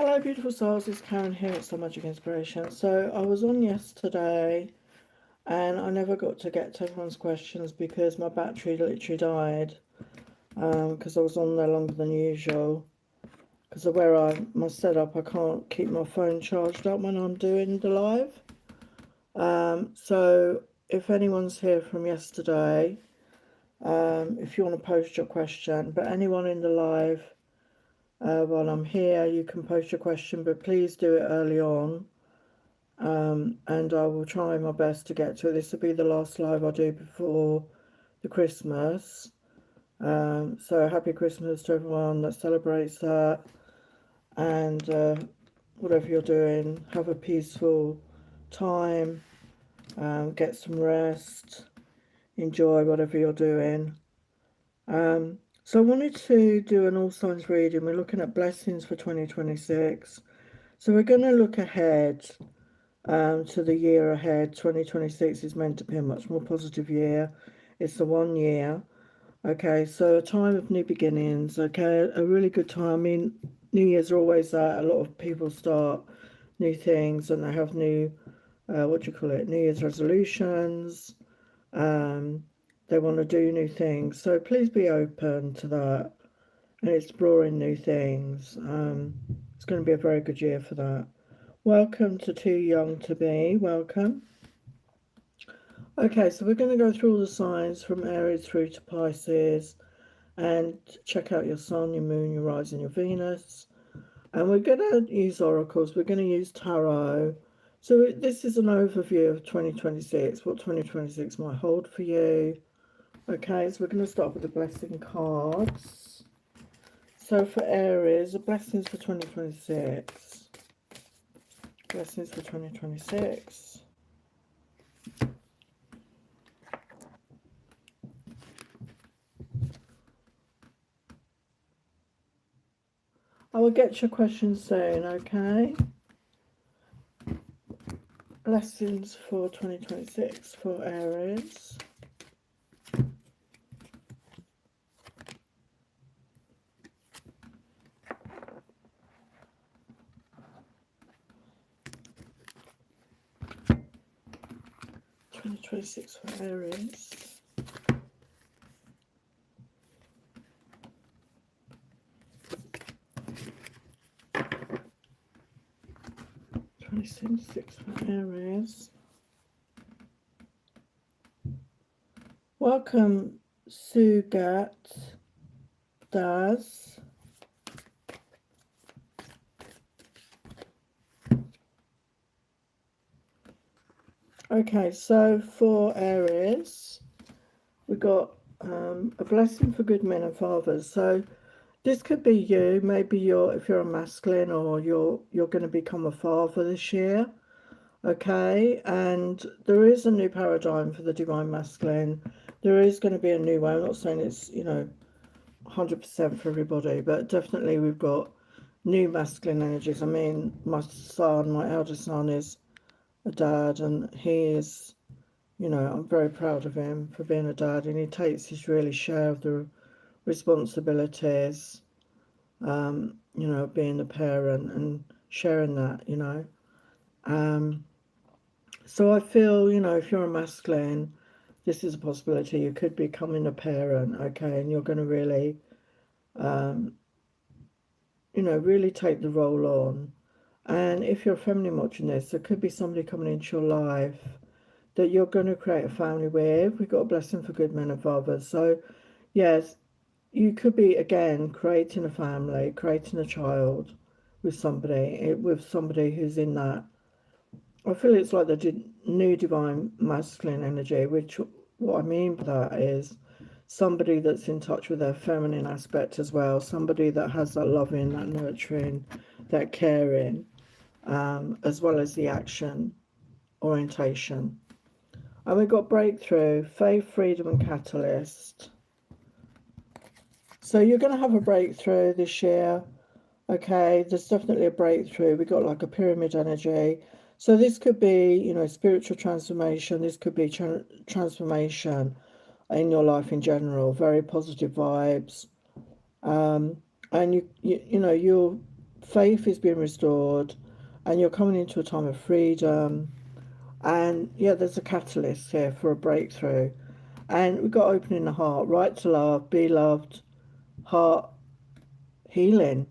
Hello, beautiful souls. It's Karen here at Soul Magic Inspiration. So I was on yesterday, and I never got to get to everyone's questions because my battery literally died. Because I was on there longer than usual. Because of my setup, I can't keep my phone charged up when I'm doing the live. So if anyone's here from yesterday, if you want to post your question, but anyone in the live. While I'm here, you can post your question, but please do it early on, and I will try my best to get to it. This will be the last live I do before the Christmas. So happy Christmas to everyone that celebrates that, and whatever you're doing, have a peaceful time, get some rest, enjoy whatever you're doing. So I wanted to do an all signs reading. We're looking at blessings for 2026. So we're going to look ahead to the year ahead. 2026 is meant to be a much more positive year. It's the 1 year. Okay, so a time of new beginnings. Okay, a really good time. I mean, New Year's are always that. A lot of people start new things and they have new, New Year's resolutions. They want to do new things. So please be open to that and exploring new things. It's going to be a very good year for that. Welcome to Too Young to Be. Welcome. Okay, so we're going to go through all the signs from Aries through to Pisces and check out your Sun, your Moon, your Rising, your Venus. And we're going to use oracles. We're going to use tarot. So this is an overview of 2026, what 2026 might hold for you. Okay, so we're going to start with the blessing cards. So for Aries, the blessings for 2026. Blessings for 2026. I will get your questions soon, okay? Blessings for 2026 for Aries. For Aries. 2026 for Aries. Welcome, Sugat Das. Okay, so for Aries, we got a blessing for good men and fathers. So this could be you. Maybe if you're a masculine, or you're going to become a father this year. Okay, and there is a new paradigm for the divine masculine. There is going to be a new way. I'm not saying it's 100% for everybody, but definitely we've got new masculine energies. I mean, my eldest son, is a dad, and he is, I'm very proud of him for being a dad, and he takes his really share of the responsibilities, being a parent and sharing that, So I feel, if you're a masculine, this is a possibility. You could be becoming a parent, okay, and you're going to really, really take the role on. And if you're feminine watching this, there could be somebody coming into your life that you're going to create a family with. We've got a blessing for good men and fathers. So, yes, you could be, again, creating a family, creating a child with somebody who's in that. I feel it's like the new divine masculine energy, which what I mean by that is somebody that's in touch with their feminine aspect as well, somebody that has that loving, that nurturing, that caring, as well as the action orientation. And we've got breakthrough, faith, freedom, and catalyst. So you're going to have a breakthrough this year. Okay, there's definitely a breakthrough. We've got like a pyramid energy. So this could be, spiritual transformation. This could be transformation in your life in general. Very positive vibes. And you'll faith is being restored, and you're coming into a time of freedom. And yeah, there's a catalyst here for a breakthrough. And we've got opening the heart, right to love, be loved, heart healing.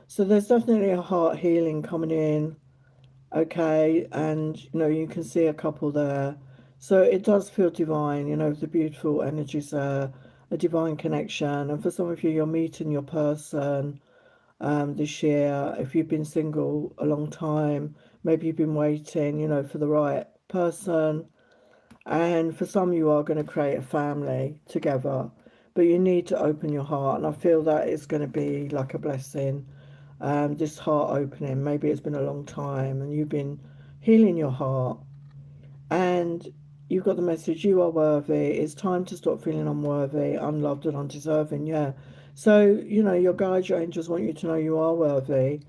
So there's definitely a heart healing coming in, okay? And, you know, you can see a couple there. So it does feel divine, you know, the beautiful energies there, a divine connection. And for some of you, you're meeting your person this year. If you've been single a long time, maybe you've been waiting, you know, for the right person. And for some, you are going to create a family together, but you need to open your heart. And I feel that it's going to be like a blessing. This heart opening, maybe it's been a long time and you've been healing your heart, and you've got the message, you are worthy. It's time to stop feeling unworthy, unloved, and undeserving. Yeah. So, you know, your guides, your angels want you to know you are worthy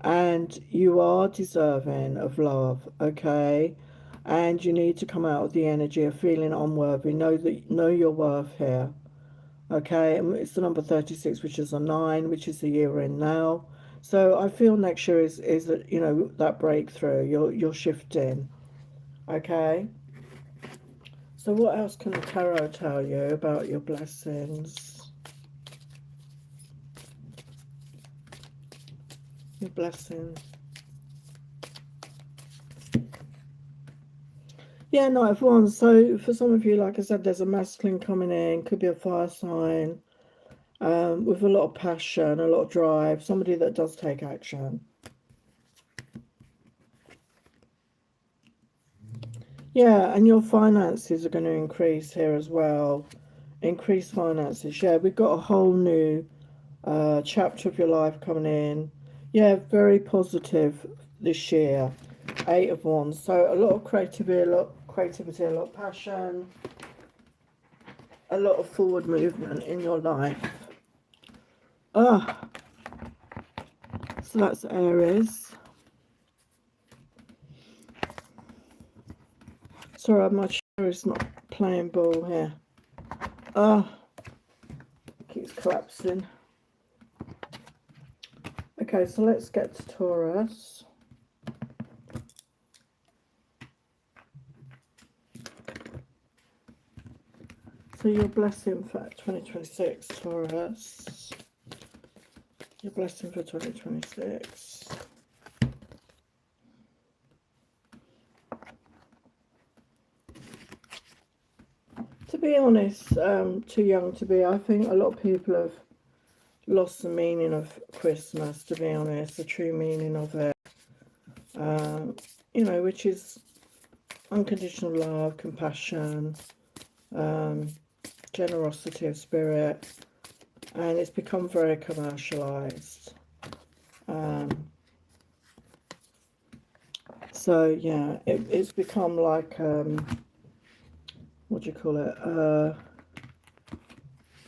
and you are deserving of love, okay? And you need to come out of the energy of feeling unworthy. Know your worth here, okay? And it's the number 36, which is a 9, which is the year we're in now. So I feel next year is that, you know, that breakthrough. You're shifting, okay? So what else can the tarot tell you about your blessings? Your blessings. Yeah, Knight of Wands. So for some of you, like I said, there's a masculine coming in, could be a fire sign, with a lot of passion, a lot of drive, somebody that does take action. Yeah, and your finances are going to increase here as well. Increase finances. Yeah, we've got a whole new chapter of your life coming in. Yeah, very positive this year. 8 of Wands. So a lot of creativity, a lot of passion, a lot of forward movement in your life. So that's Aries. Sorry, my chair is not playing ball here. Keeps collapsing. Okay, so let's get to Taurus. So your blessing for 2026, Taurus. Your blessing for 2026. To be honest, too young to be. I think a lot of people have lost the meaning of Christmas, to be honest, the true meaning of it. You know, which is unconditional love, compassion, generosity of spirit, and it's become very commercialized. So yeah, it's become like what do you call it?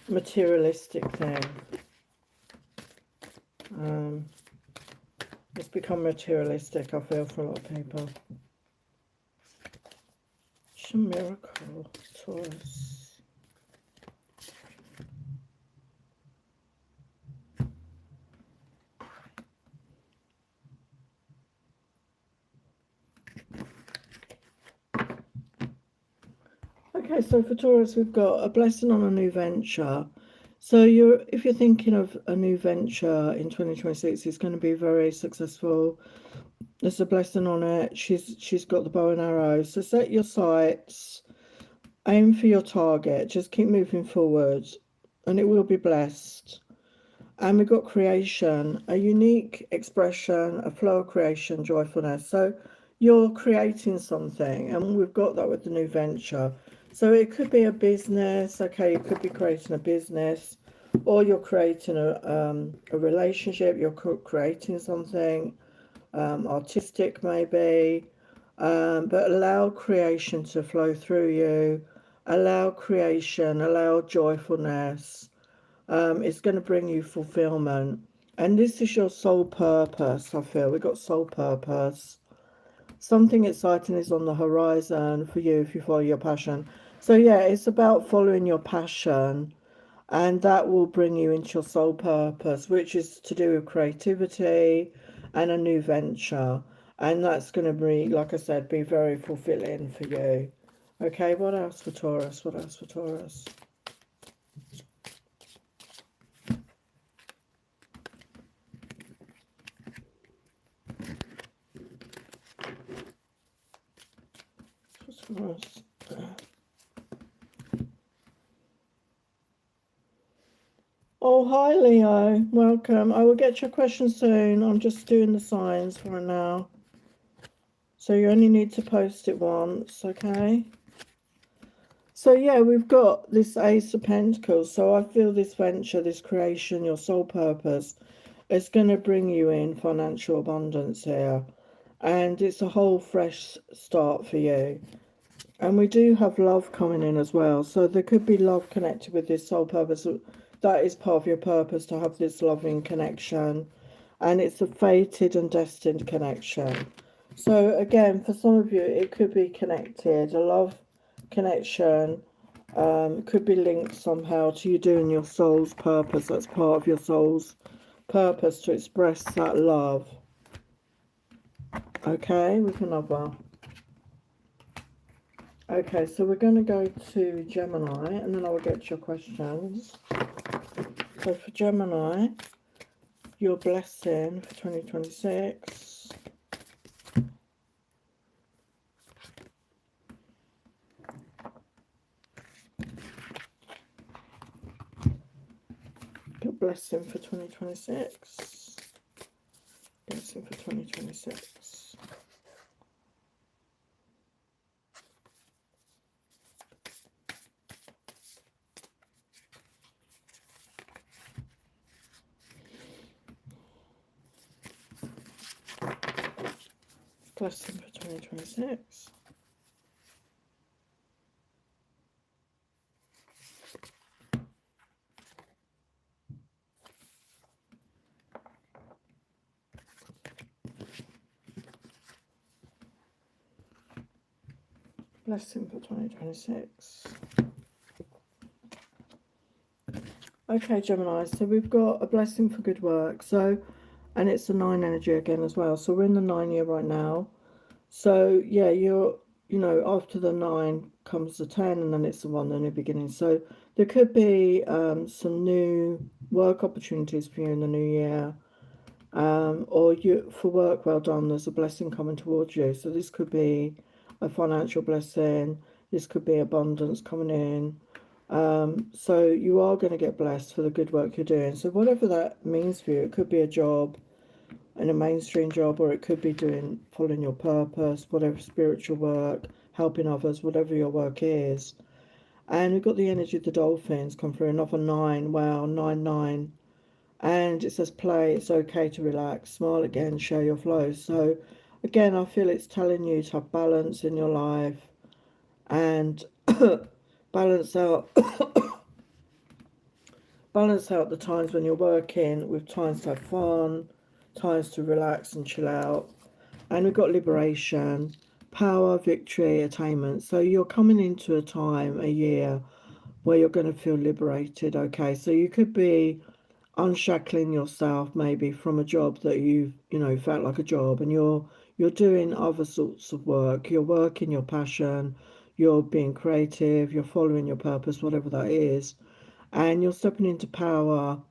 Materialistic thing. It's become materialistic, I feel, for a lot of people. It's a miracle, Taurus. Okay, so for Taurus, we've got a blessing on a new venture. So if you're thinking of a new venture in 2026, it's going to be very successful. There's a blessing on it. She's got the bow and arrow. So set your sights, aim for your target, just keep moving forward, and it will be blessed. And we've got creation, a unique expression, a flow of creation, joyfulness. So you're creating something, and we've got that with the new venture. So it could be a business, okay, you could be creating a business, or you're creating a relationship, you're creating something artistic maybe, but allow creation to flow through you, allow creation, allow joyfulness. It's going to bring you fulfillment, and this is your soul purpose. I feel we've got soul purpose. Something exciting is on the horizon for you if you follow your passion. So yeah, it's about following your passion, and that will bring you into your soul purpose, which is to do with creativity and a new venture. And that's going to be, like I said, be very fulfilling for you. Okay, what else for Taurus? What else for Taurus? For Taurus. Oh, hi, Leo. Welcome. I will get your question soon. I'm just doing the signs for now. So you only need to post it once, okay? So yeah, we've got this Ace of Pentacles. So I feel this venture, this creation, your soul purpose, is going to bring you in financial abundance here. And it's a whole fresh start for you. And we do have love coming in as well. So there could be love connected with this soul purpose. That is part of your purpose, to have this loving connection. And it's a fated and destined connection. So again, for some of you, it could be connected. A love connection could be linked somehow to you doing your soul's purpose. That's part of your soul's purpose, to express that love. Okay, with another. Okay, so we're going to go to Gemini, and then I will get your questions. So for Gemini, your blessing for 2026. Your blessing for 2026. Blessing for 2026. Blessing for 2026. Blessing for 2026. Okay, Gemini, so we've got a blessing for good work. So, and it's the 9 energy again as well. So we're in the 9 year right now. So yeah, after the 9 comes the 10, and then it's the 1, the new beginning. So there could be some new work opportunities for you in the new year. Or you, for work well done, there's a blessing coming towards you. So this could be a financial blessing. This could be abundance coming in. So you are going to get blessed for the good work you're doing. So whatever that means for you, it could be a job, in a mainstream job, or it could be following your purpose, whatever, spiritual work, helping others, whatever your work is. And we've got the energy of the dolphins come through, another 9. Wow, 9. And it says play, it's okay to relax, smile again, share your flow. So again, I feel it's telling you to have balance in your life and balance out the times when you're working with times to have fun, times to relax and chill out. And we've got liberation, power, victory, attainment. So you're coming into a time, a year, where you're going to feel liberated. Okay, so you could be unshackling yourself maybe from a job that you've felt like a job, and you're doing other sorts of work. You're working your passion, you're being creative, you're following your purpose, whatever that is, and you're stepping into power,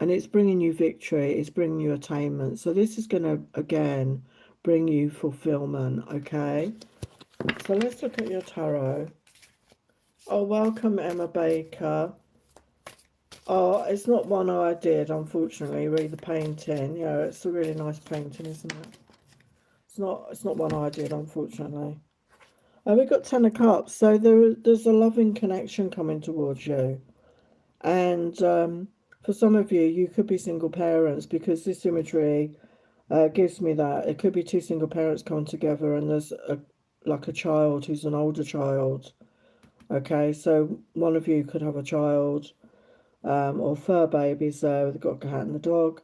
and it's bringing you victory, it's bringing you attainment. So this is going to again bring you fulfillment. Okay, so let's look at your tarot. Oh, welcome, Emma Baker. Oh, it's not one I did, unfortunately. Read the painting. Yeah, it's a really nice painting, isn't it? It's not one I did, unfortunately. Oh, we've got 10 of Cups. So there's a loving connection coming towards you. And for some of you, you could be single parents, because this imagery gives me that. It could be 2 single parents coming together, and there's like a child who's an older child. Okay, so one of you could have a child. Or fur babies there, they've got a cat and a dog,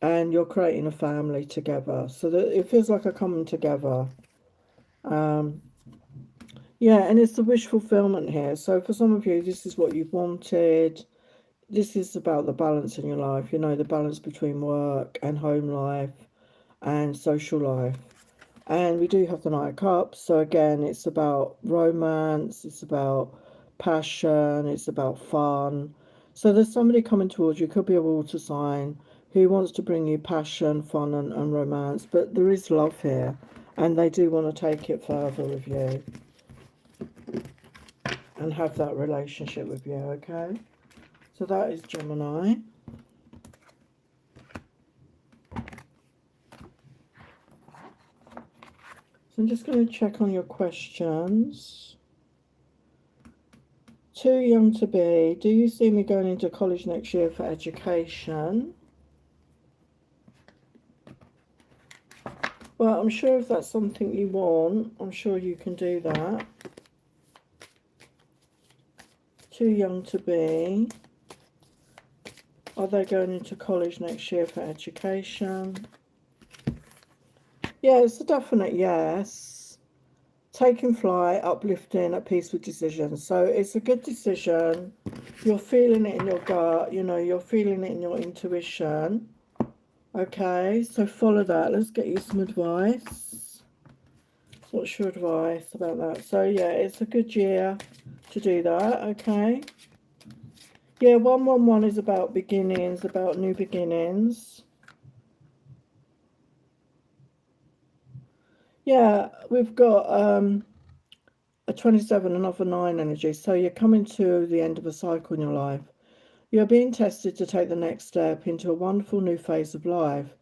and you're creating a family together. So that it feels like a coming together. Yeah, and it's the wish fulfillment here. So for some of you, this is what you've wanted. this is about the balance in your life, you know, the balance between work and home life and social life. And we do have the Knight of Cups, so again, it's about romance, it's about passion, it's about fun. So there's somebody coming towards you, could be a water sign, who wants to bring you passion, fun, and romance, but there is love here, and they do want to take it further with you and have that relationship with you, okay? So that is Gemini. So I'm just going to check on your questions. Too young to be. Do you see me going into college next year for education? Well, I'm sure if that's something you want, I'm sure you can do that. Too young to be. Are they going into college next year for education? Yeah, it's a definite yes. Taking flight, uplifting, at peace with decisions. So it's a good decision. You're feeling it in your gut, you know, you're feeling it in your intuition. Okay, so follow that. Let's get you some advice. What's your advice about that? So yeah, it's a good year to do that, okay? Yeah, 111 is about beginnings, about new beginnings. Yeah, we've got a 27, another 9 energy. So you're coming to the end of a cycle in your life. You're being tested to take the next step into a wonderful new phase of life.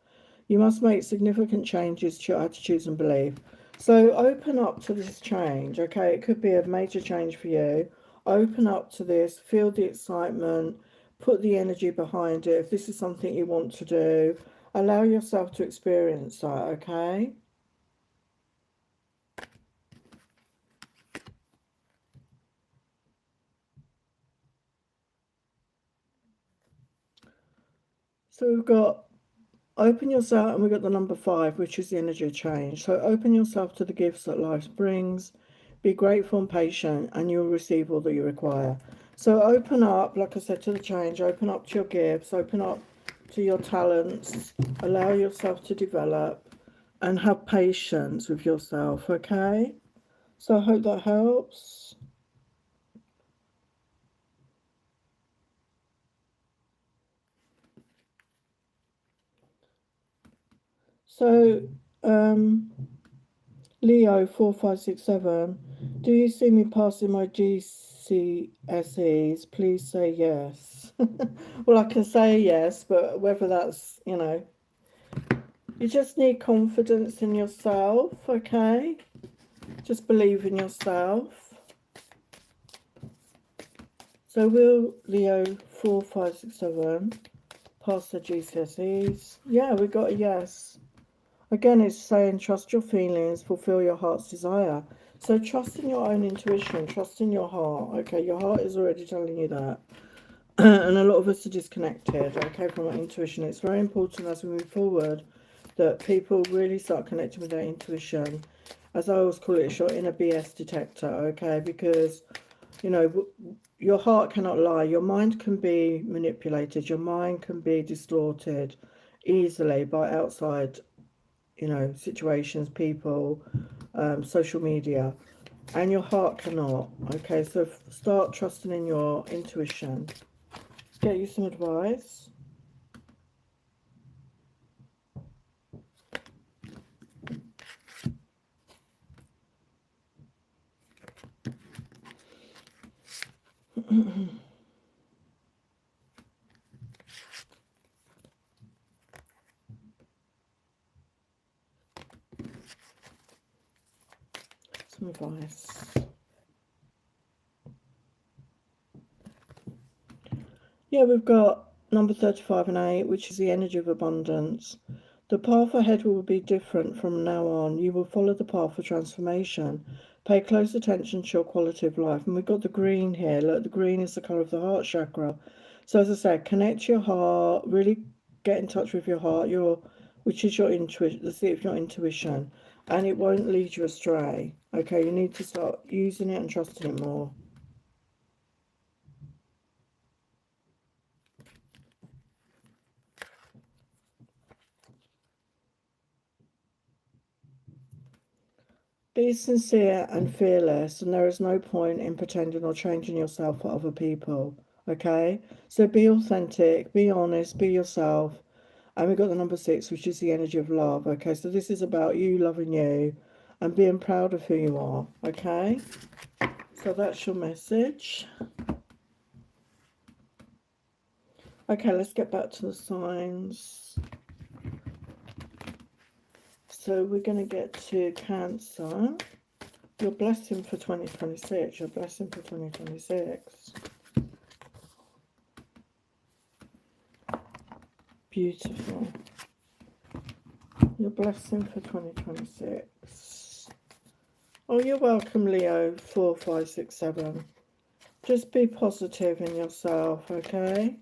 You must make significant changes to your attitudes and belief. So open up to this change, okay? It could be a major change for you. Open up to this, feel the excitement, put the energy behind it. If this is something you want to do, allow yourself to experience that, okay? So we've got open yourself, and we've got the number 5, which is the energy of change. So open yourself to the gifts that life brings. Be grateful and patient, and you'll receive all that you require. So open up, like I said, to the change. Open up to your gifts. Open up to your talents. Allow yourself to develop and have patience with yourself, okay? So I hope that helps. So, Leo 4567, do you see me passing my GCSEs? Please say yes. Well, I can say yes, but whether that's, you know, you just need confidence in yourself, okay? Just believe in yourself. So will Leo 4567 pass the GCSEs? Yeah, we got a yes. Again, it's saying trust your feelings, fulfill your heart's desire. So trust in your own intuition, trust in your heart. Okay, your heart is already telling you that. And a lot of us are disconnected, okay, from our intuition. It's very important as we move forward that people really start connecting with their intuition. As I always call it, it's your inner BS detector, okay? Because, you know, your heart cannot lie. Your mind can be manipulated. Your mind can be distorted easily by outside, you know, situations, people, social media, and your heart cannot. Okay, so start trusting in your intuition. Let's get you some advice. Some advice. Yeah, we've got number 35 and 8, which is the energy of abundance. The path ahead will be different from now on. You will follow the path of transformation. Pay close attention to your quality of life. And we've got the green here. Look, the green is the colour of the heart chakra. So as I said, connect to your heart, really get in touch with your heart, which is your intuition, the seat of your intuition, and it won't lead you astray. Okay, you need to start using it and trusting it more. Be sincere and fearless, and there is no point in pretending or changing yourself for other people. Okay? So be authentic, be honest, be yourself. And we've got the number 6, which is the energy of love. Okay, so this is about you loving you and being proud of who you are. Okay? So that's your message. Okay, let's get back to the signs. So we're going to get to Cancer. Your blessing for 2026. Your blessing for 2026. Beautiful. Your blessing for 2026. Oh, you're welcome, Leo. 4, 5, 6, 7. Just be positive in yourself, okay?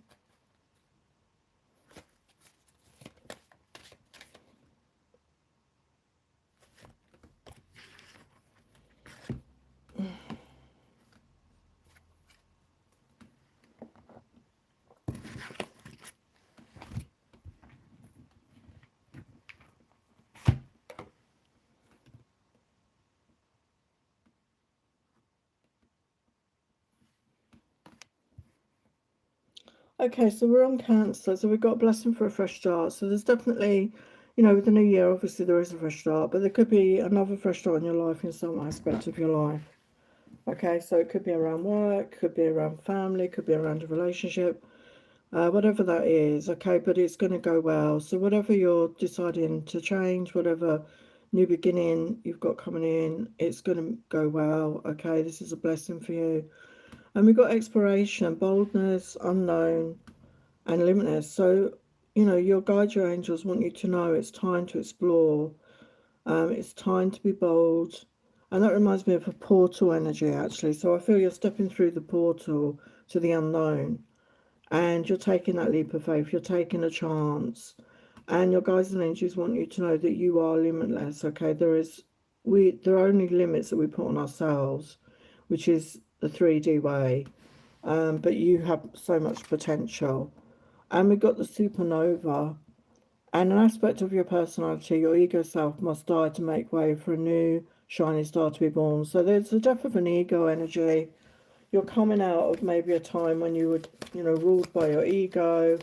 Okay, so we're on Cancer. So we've got a blessing for a fresh start. So there's definitely, you know, with the new year, obviously there is a fresh start, but there could be another fresh start in your life in some aspect of your life. Okay, so it could be around work, could be around family, could be around a relationship, whatever that is. Okay, but it's going to go well. So whatever you're deciding to change, whatever new beginning you've got coming in, it's going to go well. Okay, this is a blessing for you. And we've got exploration, boldness, unknown, and limitless. So, you know, your guide, your angels want you to know it's time to explore. It's time to be bold. And that reminds me of a portal energy, actually. So I feel you're stepping through the portal to the unknown. And you're taking that leap of faith. You're taking a chance. And your guides and angels want you to know that you are limitless. Okay, there are only limits that we put on ourselves, which is the 3D way. But you have so much potential. And we've got the supernova. And an aspect of your personality, your ego self, must die to make way for a new shining star to be born. So there's the death of an ego energy. You're coming out of maybe a time when you were, you know, ruled by your ego.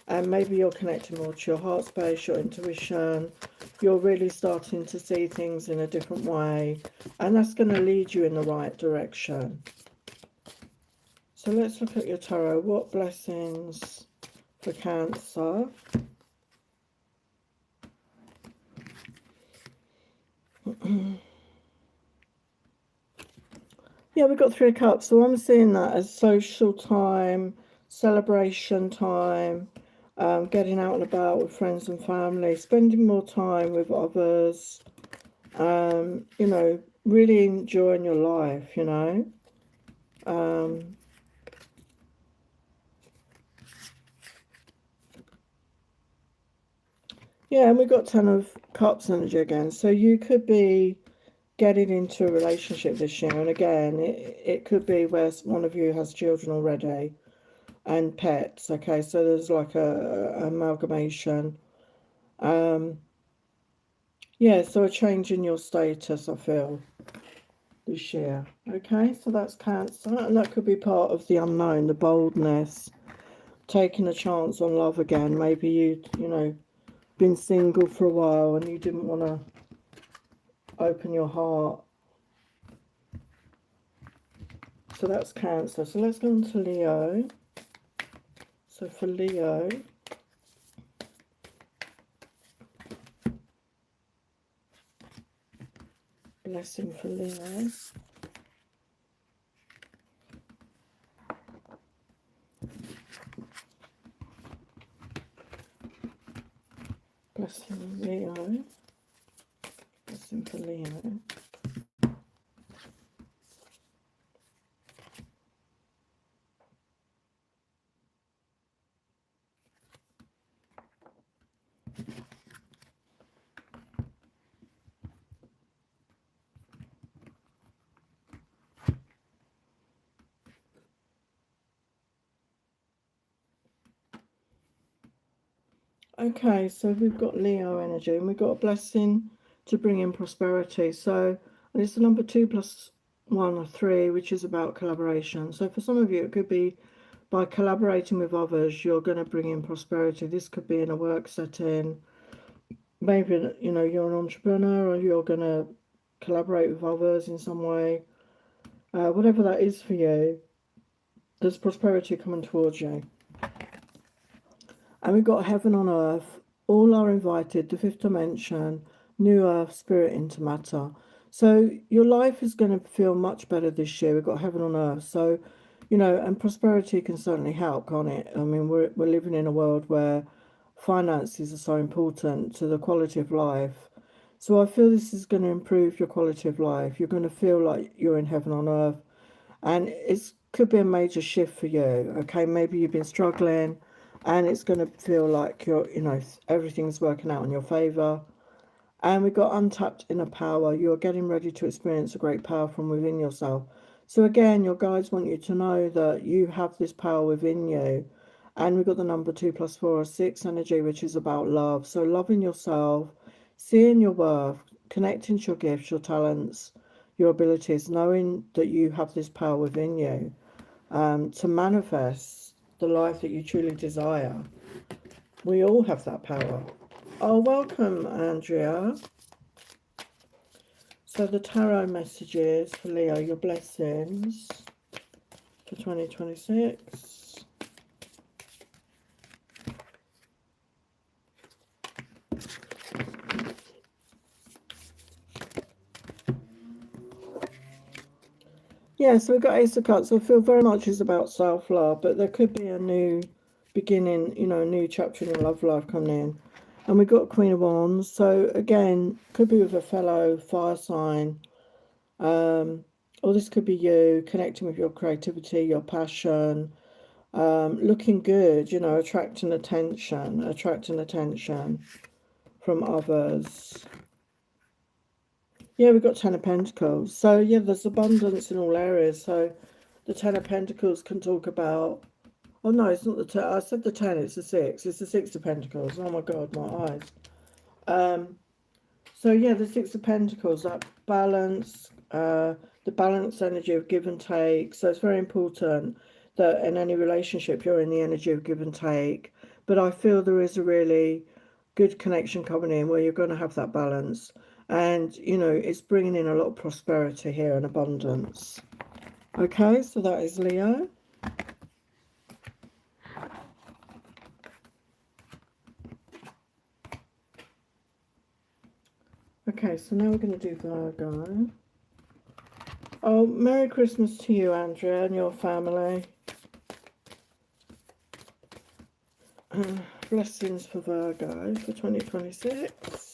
And maybe you're connecting more to your heart space, your intuition. You're really starting to see things in a different way. And that's going to lead you in the right direction. So let's look at your tarot. What blessings for Cancer? Yeah, we've got 3 of Cups. So I'm seeing that as social time, celebration time, getting out and about with friends and family, spending more time with others, you know, really enjoying your life, you know. Yeah, and we've got 10 of Cups energy again. So you could be getting into a relationship this year. And again, it could be where one of you has children already and pets. Okay, so there's like a amalgamation. Yeah, so a change in your status, I feel, this year. Okay, so that's Cancer. And that could be part of the unknown, the boldness, taking a chance on love again. Maybe you know, been single for a while and you didn't want to open your heart. So that's Cancer. So let's go on to Leo. So for Leo, blessing for Leo. Blessing Leo. Blessing for Leo. Okay, so we've got Leo energy and we've got a blessing to bring in prosperity. So And it's the number 2 plus 1 or 3, which is about collaboration. So for some of you, it could be by collaborating with others, you're going to bring in prosperity. This could be in a work setting. Maybe, you know, you're an entrepreneur or you're going to collaborate with others in some way. Whatever that is for you, there's prosperity coming towards you. And we've got heaven on earth. All are invited, the fifth dimension, new earth, spirit into matter. So your life is going to feel much better this year. We've got heaven on earth. So, you know, and prosperity can certainly help, can't it? I mean, we're living in a world where finances are so important to the quality of life. So I feel this is going to improve your quality of life. You're going to feel like you're in heaven on earth. And it could be a major shift for you. Okay, maybe you've been struggling and it's going to feel like you know, everything's working out in your favor. And we've got untapped inner power. You're getting ready to experience a great power from within yourself. So again, your guides want you to know that you have this power within you. And we've got the number 2 plus 4 or 6 energy, which is about love. So loving yourself, seeing your worth, connecting to your gifts, your talents, your abilities, knowing that you have this power within you to manifest the life that you truly desire. We all have that power. Oh, welcome, Andrea. So the tarot messages for Leo, your blessings for 2026. Yeah, so we've got Ace of Cups. So I feel very much is about self-love, but there could be a new beginning, you know, a new chapter in your love life coming in. And we've got Queen of Wands. So again, could be with a fellow fire sign. Or this could be you connecting with your creativity, your passion, looking good, you know, attracting attention from others. Yeah, we've got 10 of Pentacles. So, yeah, there's abundance in all areas. So, the 10 of Pentacles can talk about... Oh, no, it's not the 10. I said the 10, it's the 6. It's the 6 of Pentacles. Oh, my God, my eyes. So, yeah, the 6 of Pentacles, that balance, the balanced energy of give and take. So, it's very important that in any relationship, you're in the energy of give and take. But I feel there is a really good connection coming in where you're going to have that balance. And, you know, it's bringing in a lot of prosperity here and abundance. Okay, so that is Leo. Okay, so now we're going to do Virgo. Oh, Merry Christmas to you, Andrea, and your family. Blessings for Virgo for 2026.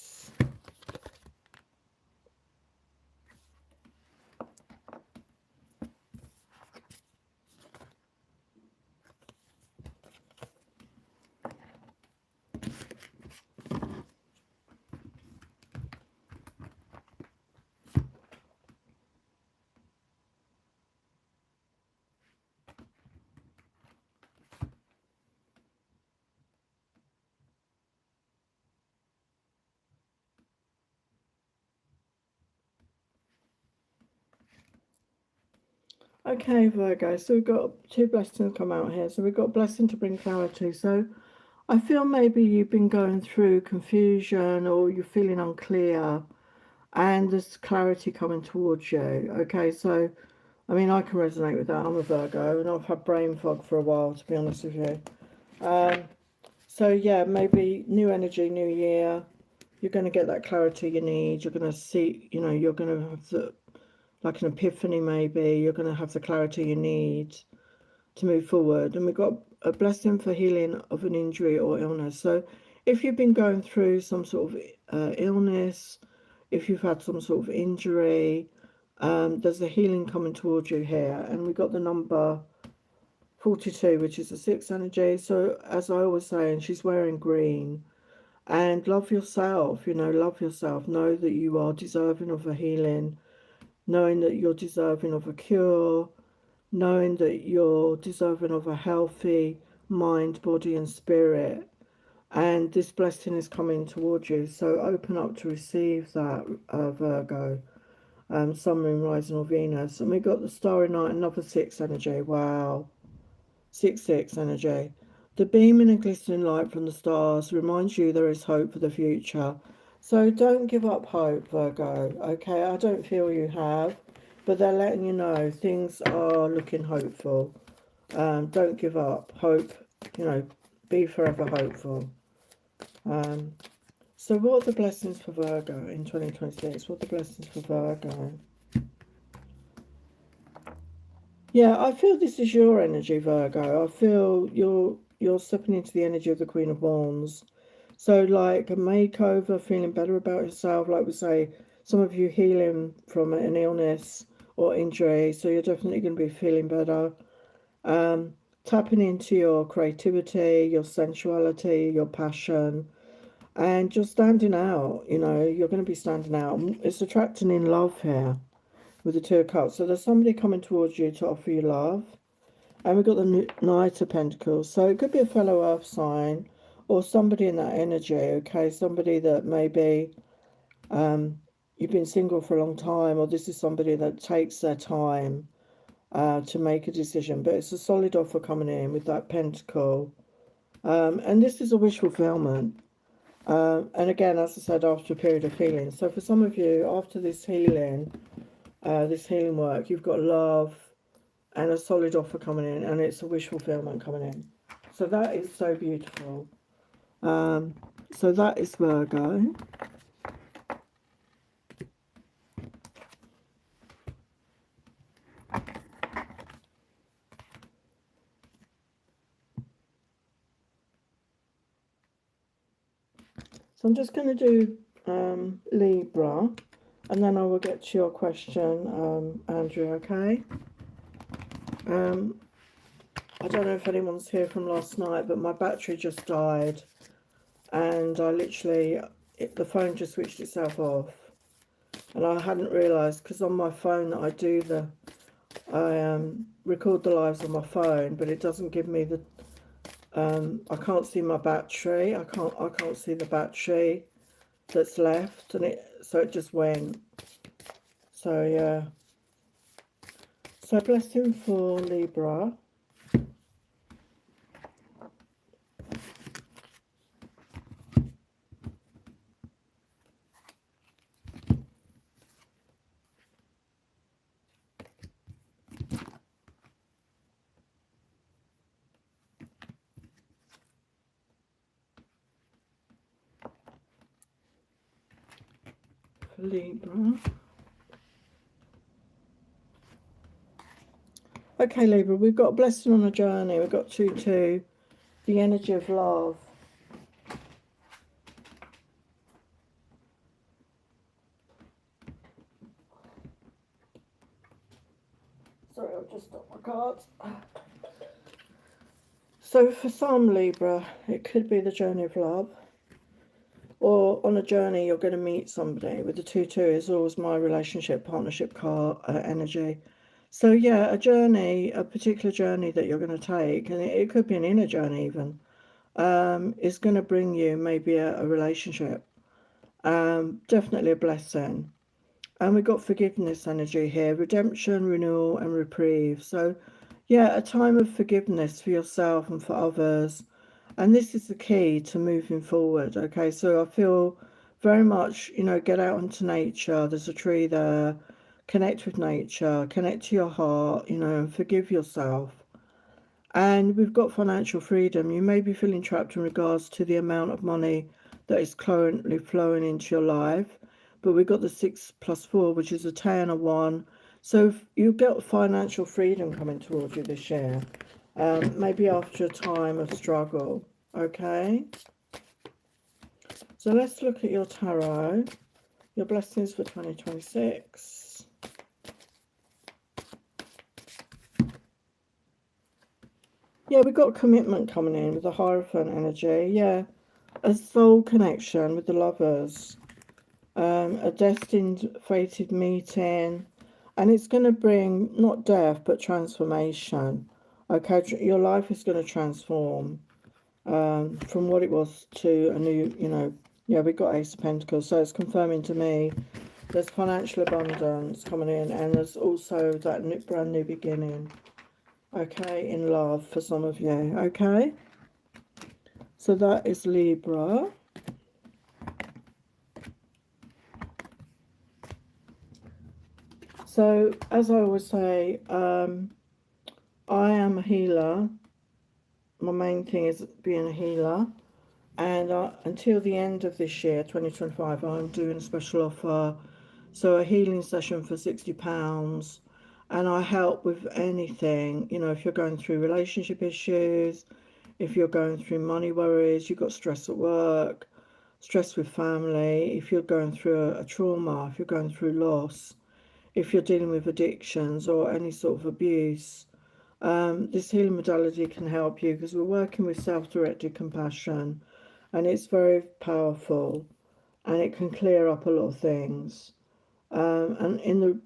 Okay, Virgo, so we've got 2 blessings come out here. So we've got blessing to bring clarity. So I feel maybe you've been going through confusion or you're feeling unclear and there's clarity coming towards you. Okay, so, I mean, I can resonate with that. I'm a Virgo and I've had brain fog for a while, to be honest with you. So, yeah, maybe new energy, new year. You're going to get that clarity you need. You're going to see, you know, you're going to have the... like an epiphany, maybe you're going to have the clarity you need to move forward. And we've got a blessing for healing of an injury or illness. So if you've been going through some sort of illness, if you've had some sort of injury, there's a healing coming towards you here. And we've got the number 42, which is the 6th energy. So as I always say, and she's wearing green, and love yourself, you know, love yourself. Know that you are deserving of a healing, knowing that you're deserving of a cure, knowing that you're deserving of a healthy mind, body and spirit. And this blessing is coming towards you. So open up to receive that, Virgo. Sun, Moon, Rising or Venus. And we got the Starry Night, another 6 energy. Wow. 6 energy. The beaming and glistening light from the stars reminds you there is hope for the future. So don't give up hope, Virgo. Okay, I don't feel you have, but they're letting you know things are looking hopeful. Don't give up. Hope, be forever hopeful. So what are the blessings for Virgo in 2026? What are the blessings for Virgo? Yeah, I feel this is your energy, Virgo. I feel you're stepping into the energy of the Queen of Wands. So like a makeover, feeling better about yourself, like we say, some of you healing from an illness or injury, so you're definitely going to be feeling better. Tapping into your creativity, your sensuality, your passion, and you're standing out, you're going to be standing out. It's attracting in love here with the 2 of Cups. So there's somebody coming towards you to offer you love. And we've got the Knight of Pentacles. So it could be a fellow earth sign or somebody in that energy, okay? Somebody that maybe you've been single for a long time, or this is somebody that takes their time to make a decision. But it's a solid offer coming in with that Pentacle. And this is a wish fulfillment. And again, as I said, after a period of healing. So for some of you, after this healing work, you've got love and a solid offer coming in, and it's a wish fulfillment coming in. So that is so beautiful. So that is Virgo. So I'm just going to do Libra, and then I will get to your question, Andrew, okay? I don't know if anyone's here from last night, but my battery just died, and I literally, the phone just switched itself off, and I hadn't realised, because on my phone that I record the lives on my phone, but it doesn't give me the I can't see my battery. I can't see the battery that's left, and so it just went. So yeah. So blessing for Libra. Libra. Okay, Libra, we've got a blessing on a journey. We've got 2-2, the energy of love. Sorry, I've just stopped my cards. So for some Libra, it could be the journey of love. Or on a journey, you're going to meet somebody. With the 2-2 is always my relationship, partnership card energy. So yeah, a particular journey that you're going to take, and it could be an inner journey even, is going to bring you maybe a relationship. Definitely a blessing. And we've got forgiveness energy here, redemption, renewal, and reprieve. So yeah, a time of forgiveness for yourself and for others. And this is the key to moving forward, okay? So I feel very much, get out into nature. There's a tree there. Connect with nature. Connect to your heart, and forgive yourself. And we've got financial freedom. You may be feeling trapped in regards to the amount of money that is currently flowing into your life. But we've got the 6+4, which is a 10, a 1. So you get financial freedom coming towards you this year. Maybe after a time of struggle, okay? So let's look at your tarot, your blessings for 2026. Yeah, we've got commitment coming in with the Hierophant energy. Yeah, a soul connection with the Lovers, a destined, fated meeting, and it's going to bring not death but transformation. Okay, your life is going to transform from what it was to a new, yeah, we got Ace of Pentacles, so it's confirming to me There's financial abundance coming in, and there's also that brand new beginning, okay, in love for some of you, okay? So that is Libra. So, as I always say, I am a healer. My main thing is being a healer. And until the end of this year, 2025, I'm doing a special offer. So a healing session for £60. And I help with anything. You know, if you're going through relationship issues, if you're going through money worries, you've got stress at work, stress with family, if you're going through a trauma, if you're going through loss, if you're dealing with addictions or any sort of abuse, this healing modality can help you, because we're working with self-directed compassion, and it's very powerful, and it can clear up a lot of things. And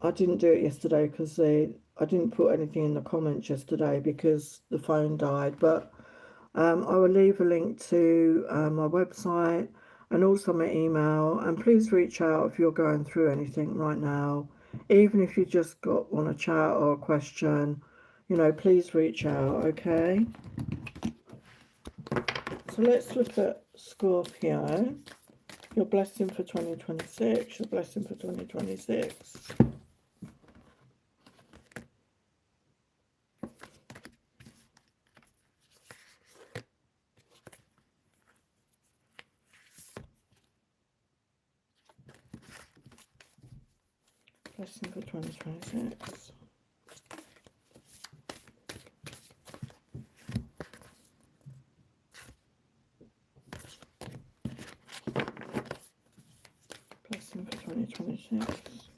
I didn't do it yesterday because I didn't put anything in the comments yesterday because the phone died, but I will leave a link to my website and also my email. And please reach out if you're going through anything right now. Even if you just want a chat or a question, you know, please reach out, okay? So let's look at Scorpio. Your blessing for 2026. Your blessing for 2026. Blessing for 2026. Blessing for 2026.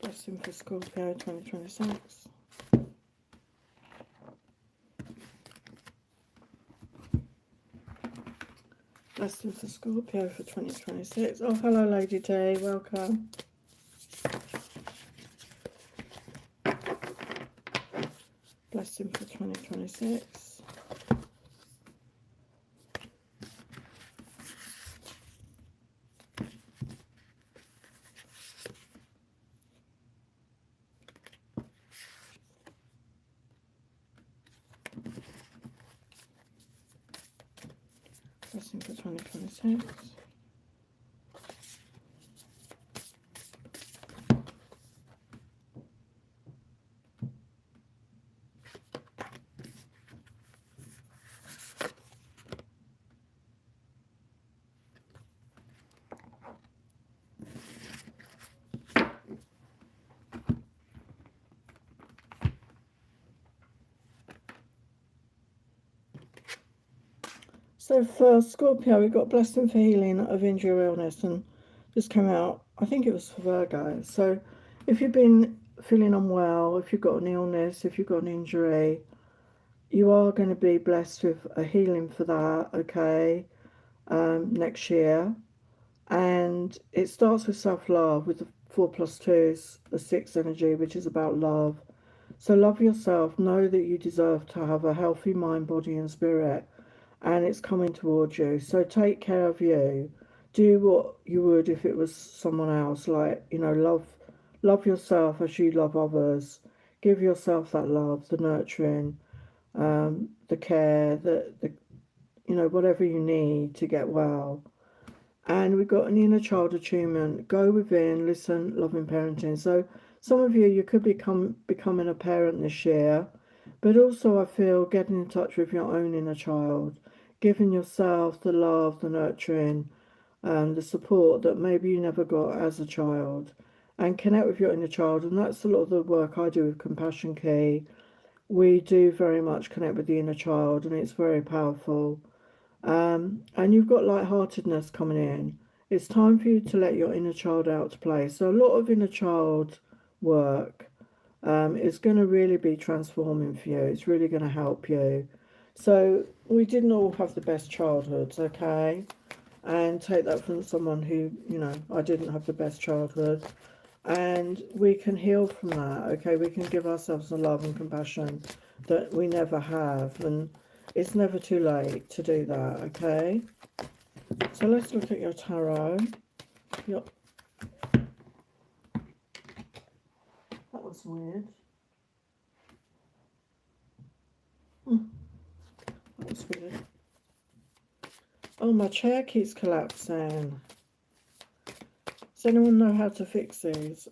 Blessing for Scorpio 2026. Blessing for Scorpio for 2026. Oh, hello, Lady D. Welcome. Blessing for 2026. Blessing for 2026. So for Scorpio, we've got blessing for healing of injury or illness, and this came out, I think it was for Virgo. So if you've been feeling unwell, if you've got an illness, if you've got an injury, you are going to be blessed with a healing for that, okay, next year. And it starts with self-love, with the 4+2 is a 6 energy, which is about love. So love yourself, know that you deserve to have a healthy mind, body and spirit, and it's coming towards you. So take care of you. Do what you would if it was someone else. Like, you know, love yourself as you love others. Give yourself that love, the nurturing, the care, the you know, whatever you need to get well. And we've got an inner child attunement. Go within, listen, loving parenting. So some of you could becoming a parent this year, but also I feel getting in touch with your own inner child, giving yourself the love, the nurturing, and the support that maybe you never got as a child, and connect with your inner child. And that's a lot of the work I do with Compassion Key. We do very much connect with the inner child, and it's very powerful. And you've got lightheartedness coming in. It's time for you to let your inner child out to play. So a lot of inner child work is going to really be transforming for you. It's really going to help you. So we didn't all have the best childhoods, okay? And take that from someone who, you know, I didn't have the best childhood. and we can heal from that. Okay, we can give ourselves the love and compassion that we never have, and it's never too late to do that. Okay, so let's look at your tarot. That was weird. That was weird. Oh, my chair keeps collapsing. Does anyone know how to fix these?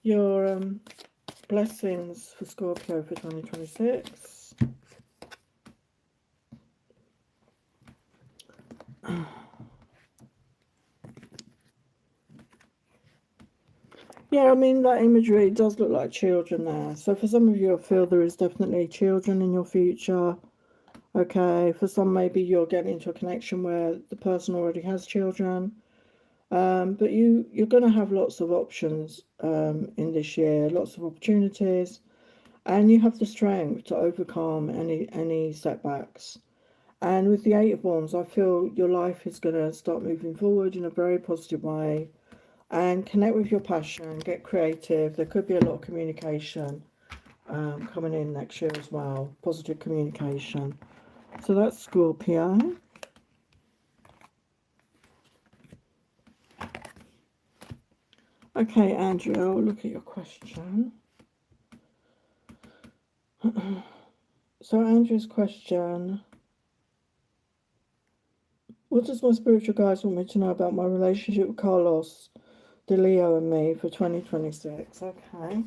Your blessings for Scorpio for 2026. Yeah, I mean, that imagery does look like children there. So for some of you, I feel there is definitely children in your future. Okay, for some, maybe you're getting into a connection where the person already has children. But you're going to have lots of options in this year, lots of opportunities, and you have the strength to overcome any setbacks. And with the Eight of Wands, I feel your life is going to start moving forward in a very positive way. And connect with your passion, get creative. There could be a lot of communication coming in next year as well, positive communication. So that's Scorpio. Okay, Andrea, I'll look at your question. So Andrew's question: what does my spiritual guides want me to know about my relationship with Carlos, De Leo and me for 2026? Okay.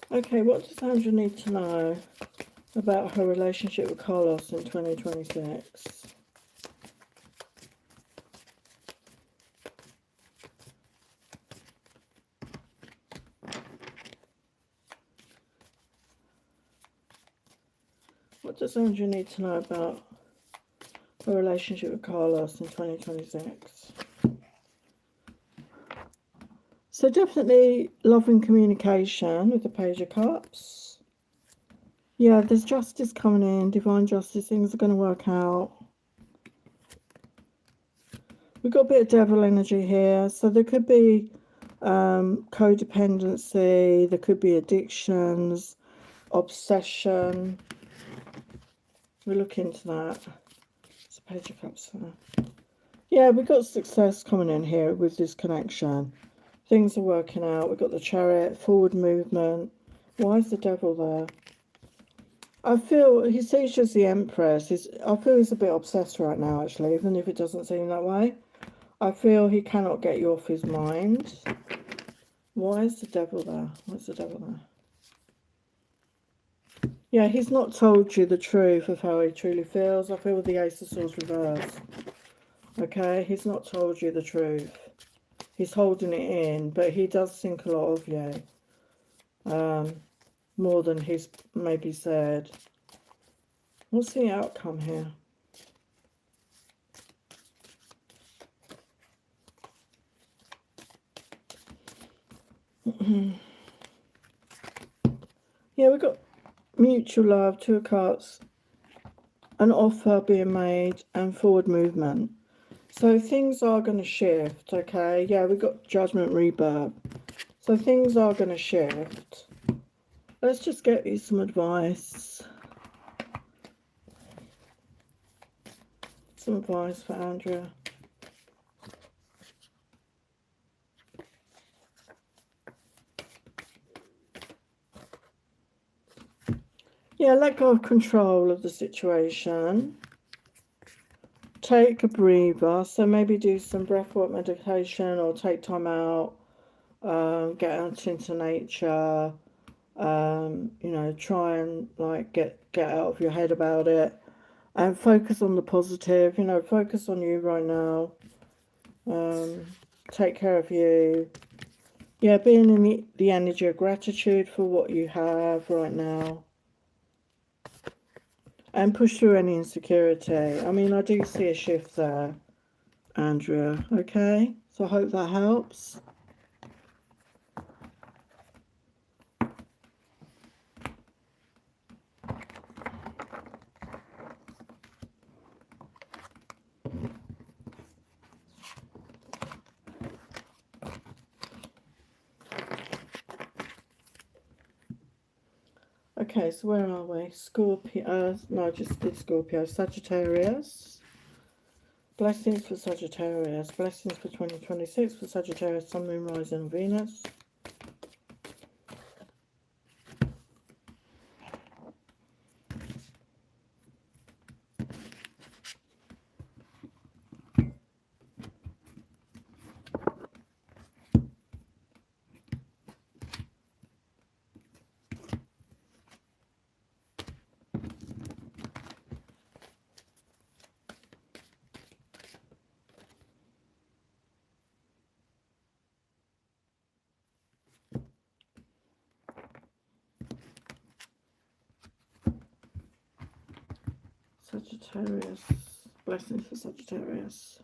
Okay, what does Andrea need to know about her relationship with Carlos in 2026? What does Andrea need to know about her relationship with Carlos in 2026? So definitely love and communication with the Page of Cups. Yeah, there's justice coming in, divine justice, things are going to work out. We've got a bit of devil energy here, so there could be codependency, there could be addictions, obsession. We'll look into that. It's a Page of Cups there. Yeah, we've got success coming in here with this connection. Things are working out. We've got the Chariot, forward movement. Why is the devil there? I feel he sees you as the Empress. I feel he's a bit obsessed right now, actually, even if it doesn't seem that way. I feel he cannot get you off his mind. Why is the devil there? What's the devil there? Yeah, he's not told you the truth of how he truly feels. I feel the Ace of Swords reversed. Okay, he's not told you the truth. He's holding it in, but he does think a lot of you. More than he's maybe said. What's the outcome here? Yeah, we've got mutual love, Two of Cups, an offer being made, and forward movement. So things are going to shift, okay? Yeah, we've got Judgment, Rebirth. So things are going to shift. Let's just get you some advice. Some advice for Andrea. Yeah, let go of control of the situation. Take a breather. So maybe do some breathwork meditation or take time out. Get out into nature. You know, try and like get out of your head about it. And focus on the positive. You know, focus on you right now. Take care of you. Yeah, being in the energy of gratitude for what you have right now. And push through any insecurity. I mean, I do see a shift there, Andrea. Okay, so I hope that helps. Okay, so where are we? Scorpio, no, I just did Scorpio. Sagittarius. Blessings for Sagittarius. Blessings for 2026 for Sagittarius, Sun, Moon, Rising, and Venus. Sagittarius. Blessings for Sagittarius.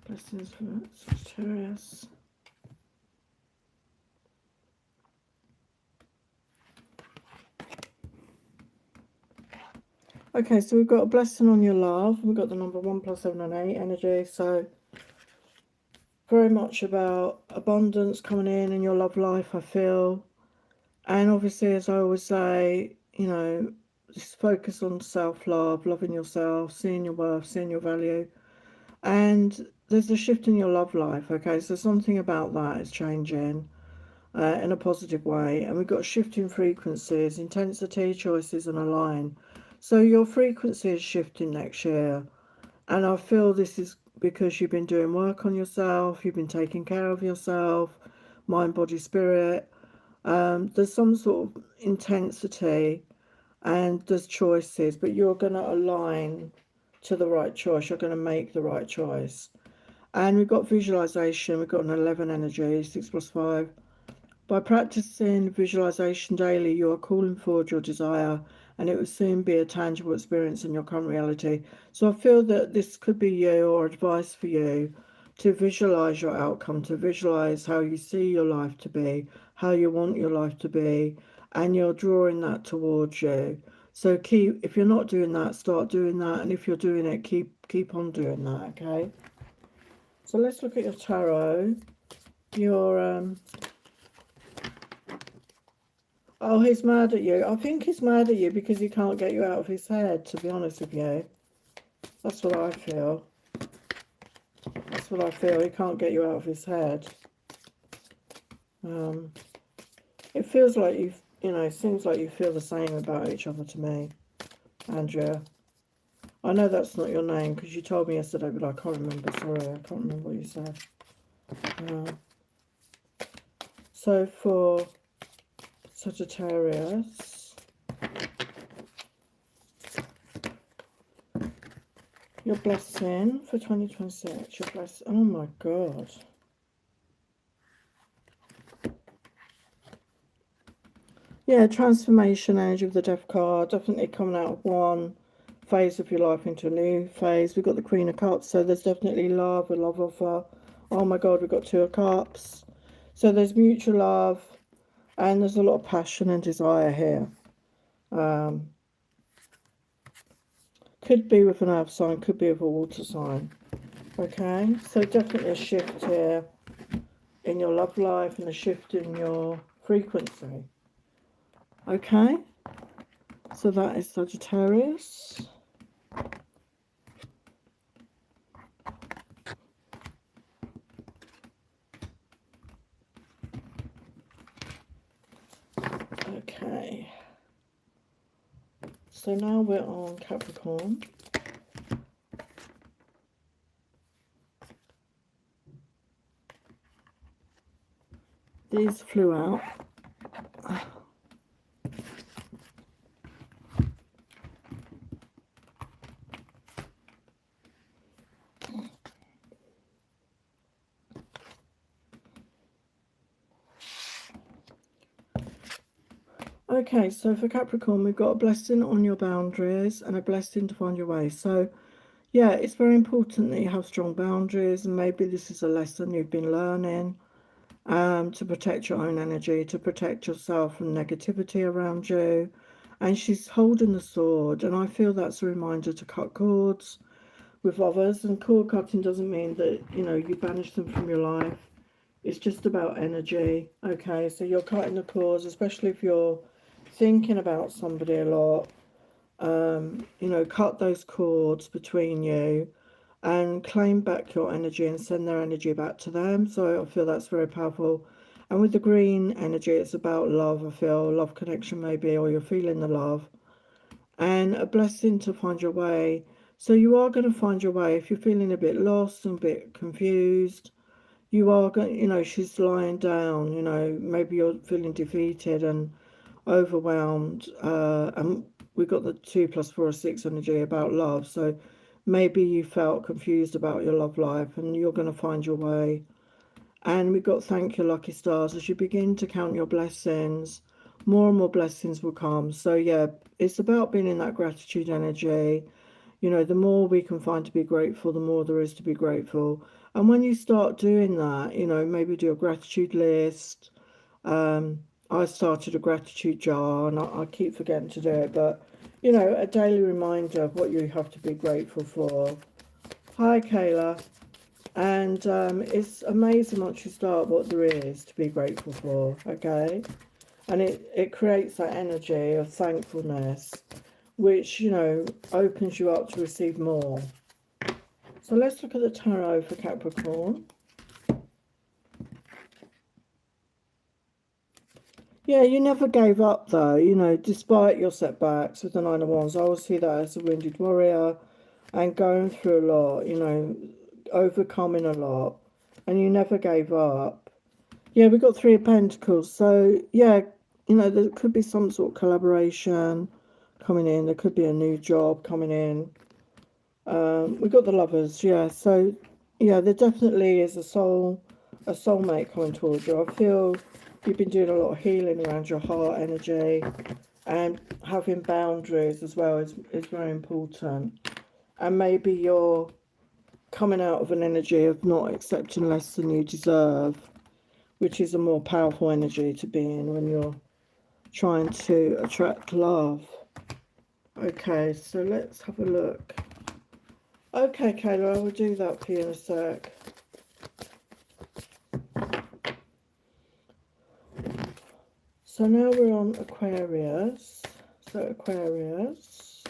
Blessings for Sagittarius. Okay, so we've got a blessing on your love. We've got the number 1 + 7 and 8 energy. So very much about abundance coming in your love life, I feel. And obviously, as I always say, you know, just focus on self-love, loving yourself, seeing your worth, seeing your value. And there's a shift in your love life, okay? So something about that is changing in a positive way. And we've got shifting frequencies, intensity, choices, and align. So your frequency is shifting next year. And I feel this is because you've been doing work on yourself, you've been taking care of yourself, mind, body, spirit. There's some sort of intensity and there's choices, but you're going to align to the right choice. You're going to make the right choice. And we've got visualization. We've got an 11 energy, 6 + 5. By practicing visualization daily, you are calling forward your desire, and it will soon be a tangible experience in your current reality. So I feel that this could be you, or advice for you, to visualize your outcome, to visualize how you see your life to be, how you want your life to be, and you're drawing that towards you. So if you're not doing that, start doing that, and if you're doing it, keep on doing that, okay? So let's look at your tarot. Oh, he's mad at you. I think he's mad at you because he can't get you out of his head, to be honest with you. That's what I feel. That's what I feel. He can't get you out of his head. It feels like it seems like you feel the same about each other to me, Andrea. I know that's not your name because you told me yesterday, but I can't remember. Sorry, I can't remember what you said. So for Sagittarius, your blessing for 2026, your blessing, oh my God. Yeah, transformation energy of the Death card, definitely coming out of one phase of your life into a new phase. We've got the Queen of Cups, so there's definitely love, a love offer. Oh my God, we've got 2 of Cups. So there's mutual love, and there's a lot of passion and desire here. Could be with an earth sign, could be with a water sign. Okay, so definitely a shift here in your love life and a shift in your frequency. Okay, so that is Sagittarius. Okay, so now we're on Capricorn. These flew out. Okay, so for Capricorn, we've got a blessing on your boundaries and a blessing to find your way. So, yeah, it's very important that you have strong boundaries, and maybe this is a lesson you've been learning to protect your own energy, to protect yourself from negativity around you. And she's holding the sword, and I feel that's a reminder to cut cords with others. And cord cutting doesn't mean that, you banish them from your life. It's just about energy. Okay, so you're cutting the cords, especially if you're thinking about somebody a lot. You know, cut those cords between you and claim back your energy and send their energy back to them. So I feel that's very powerful. And with the green energy, it's about love. I feel love connection maybe, or you're feeling the love and a blessing to find your way. So you are going to find your way. If you're feeling a bit lost and a bit confused, you are going, you know, she's lying down, you know, maybe you're feeling defeated and overwhelmed. And we got the 2 + 4 is 6 energy about love. So maybe you felt confused about your love life and you're going to find your way. And we got thank your lucky stars. As you begin to count your blessings, more and more blessings will come. So yeah, it's about being in that gratitude energy. You know, the more we can find to be grateful, the more there is to be grateful. And when you start doing that, you know, maybe do a gratitude list. I started a gratitude jar, and I keep forgetting to do it, but you know, a daily reminder of what you have to be grateful for. Hi, Kayla. And it's amazing once you start what there is to be grateful for, okay? And it creates that energy of thankfulness, which, you know, opens you up to receive more. So let's look at the tarot for Capricorn. Yeah, you never gave up though, you know, despite your setbacks with the Nine of Wands. I always see that as a wounded warrior and going through a lot, you know, overcoming a lot, and you never gave up. Yeah, we got 3 of Pentacles. So, yeah, you know, there could be some sort of collaboration coming in. There could be a new job coming in. We got the Lovers, yeah. So, yeah, there definitely is a soulmate coming towards you. I feel you've been doing a lot of healing around your heart energy, and having boundaries as well is very important. And maybe you're coming out of an energy of not accepting less than you deserve, which is a more powerful energy to be in when you're trying to attract love. Okay, so let's have a look. Okay, Kayla, I will do that for you in a sec. So now we're on Aquarius. So Aquarius,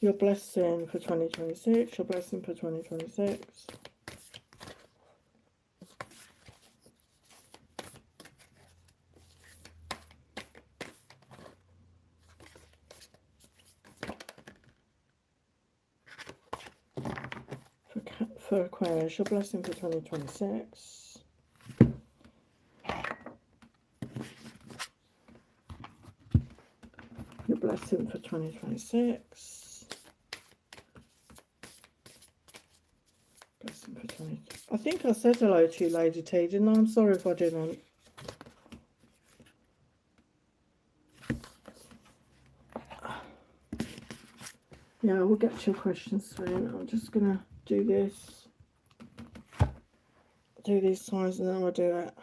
your blessing for 2026, your blessing for 2026. For Aquarius, your blessing for 2026. Your blessing for 2026. Blessing for 20. I think I said hello to you, Lady T, didn't I? I'm sorry if I didn't. Yeah, we'll get to your questions soon. I'm just gonna do this. Do these signs and then we'll do it.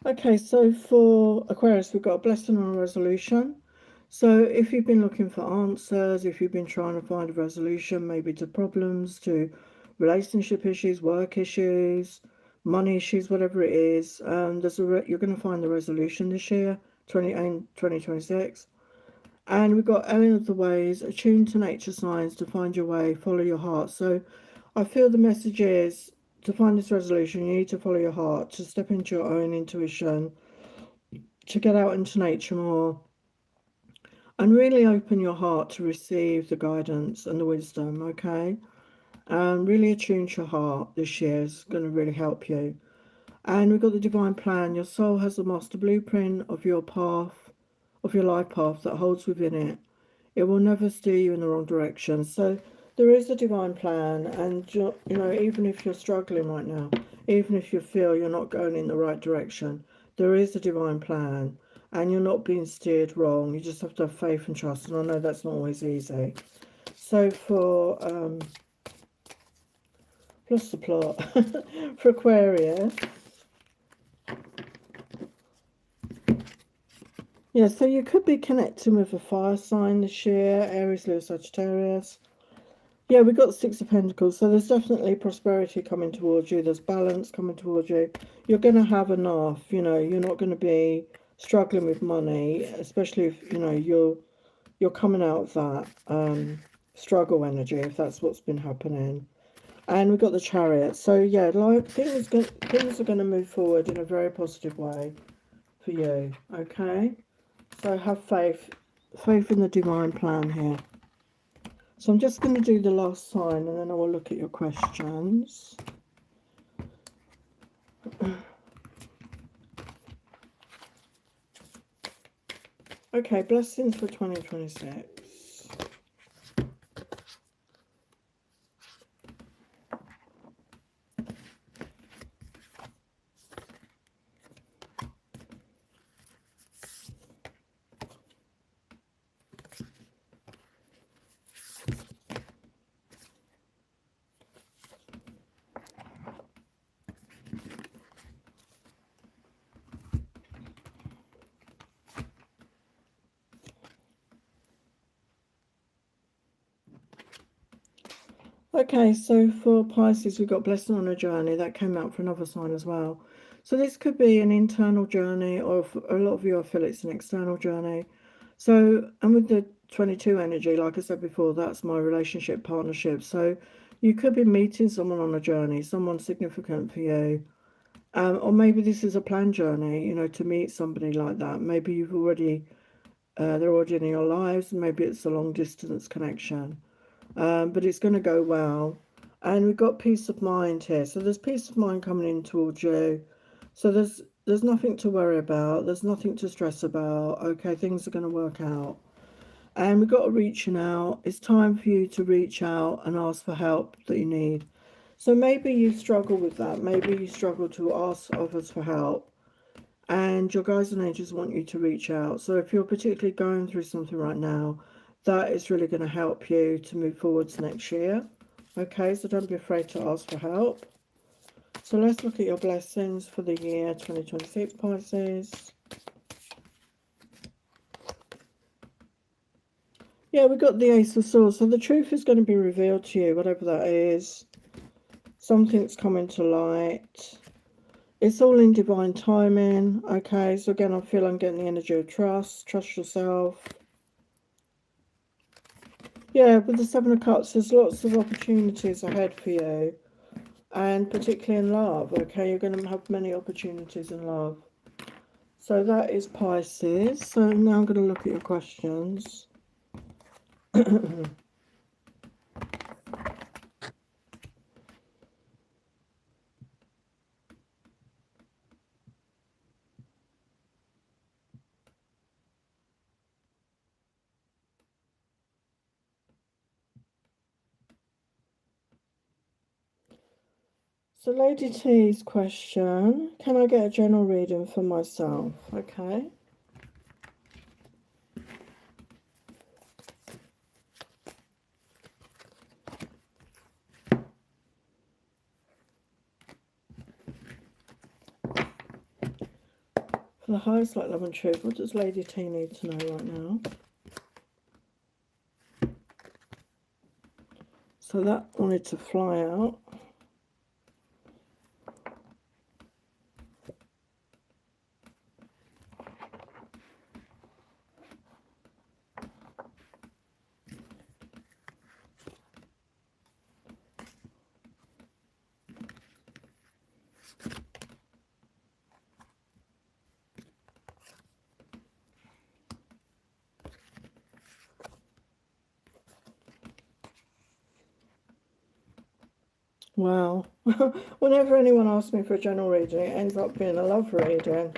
Okay, so for Aquarius, we've got a blessing and a resolution. So if you've been looking for answers, if you've been trying to find a resolution, maybe to problems, to relationship issues, work issues, money issues, whatever it is, you're going to find the resolution this year, 2026. And we've got Ellen of the Ways, attune to nature signs to find your way, follow your heart. So I feel the message is, to find this resolution, you need to follow your heart, to step into your own intuition, to get out into nature more, and really open your heart to receive the guidance and the wisdom, okay? And really attune to your heart this year is going to really help you. And we've got the divine plan. Your soul has a master blueprint of your path, of your life path that holds within it. It will never steer you in the wrong direction. So there is a divine plan, and you know, even if you're struggling right now, even if you feel you're not going in the right direction, there is a divine plan, and you're not being steered wrong. You just have to have faith and trust, and I know that's not always easy. So for plus the plot for Aquarius, Yeah, so you could be connecting with a fire sign this year, Aries, Leo, Sagittarius. Yeah, we got the Six of Pentacles, so there's definitely prosperity coming towards you. There's balance coming towards you. You're going to have enough, you know, you're not going to be struggling with money, especially if, you know, you're coming out of that struggle energy, if that's what's been happening. And we've got the Chariot. So yeah, like things are going to move forward in a very positive way for you. Okay, so have faith in the divine plan here. So I'm just going to do the last sign, and then I will look at your questions. Okay, blessings for 2026. Okay, so for Pisces, we've got blessing on a journey. That came out for another sign as well. So this could be an internal journey, or for a lot of you, I feel it's an external journey. So, and with the 22 energy, like I said before, that's my relationship partnership. So you could be meeting someone on a journey, someone significant for you. Or maybe this is a planned journey, you know, to meet somebody like that. Maybe you've already, they're already in your lives. Maybe it's a long distance connection. But it's going to go well. And we've got peace of mind here. So there's peace of mind coming in towards you. So there's nothing to worry about. There's nothing to stress about. Okay, things are going to work out. And we've got reaching out. It's time for you to reach out and ask for help that you need. So maybe you struggle with that. Maybe you struggle to ask others for help. And your guides and angels want you to reach out. So if you're particularly going through something right now, that is really going to help you to move forwards next year. Okay, so don't be afraid to ask for help. So let's look at your blessings for the year 2026, Pisces. Yeah, we got the Ace of Swords. So the truth is going to be revealed to you, whatever that is. Something's coming to light. It's all in divine timing. Okay, so again, I feel I'm getting the energy of trust. Trust yourself. Yeah, with the Seven of Cups, there's lots of opportunities ahead for you. And particularly in love, okay? You're going to have many opportunities in love. So that is Pisces. So now I'm going to look at your questions. So Lady T's question, can I get a general reading for myself? Okay. For the highest light, love and truth, what does Lady T need to know right now? So that wanted to fly out. Wow. Whenever anyone asks me for a general reading, it ends up being a love reading.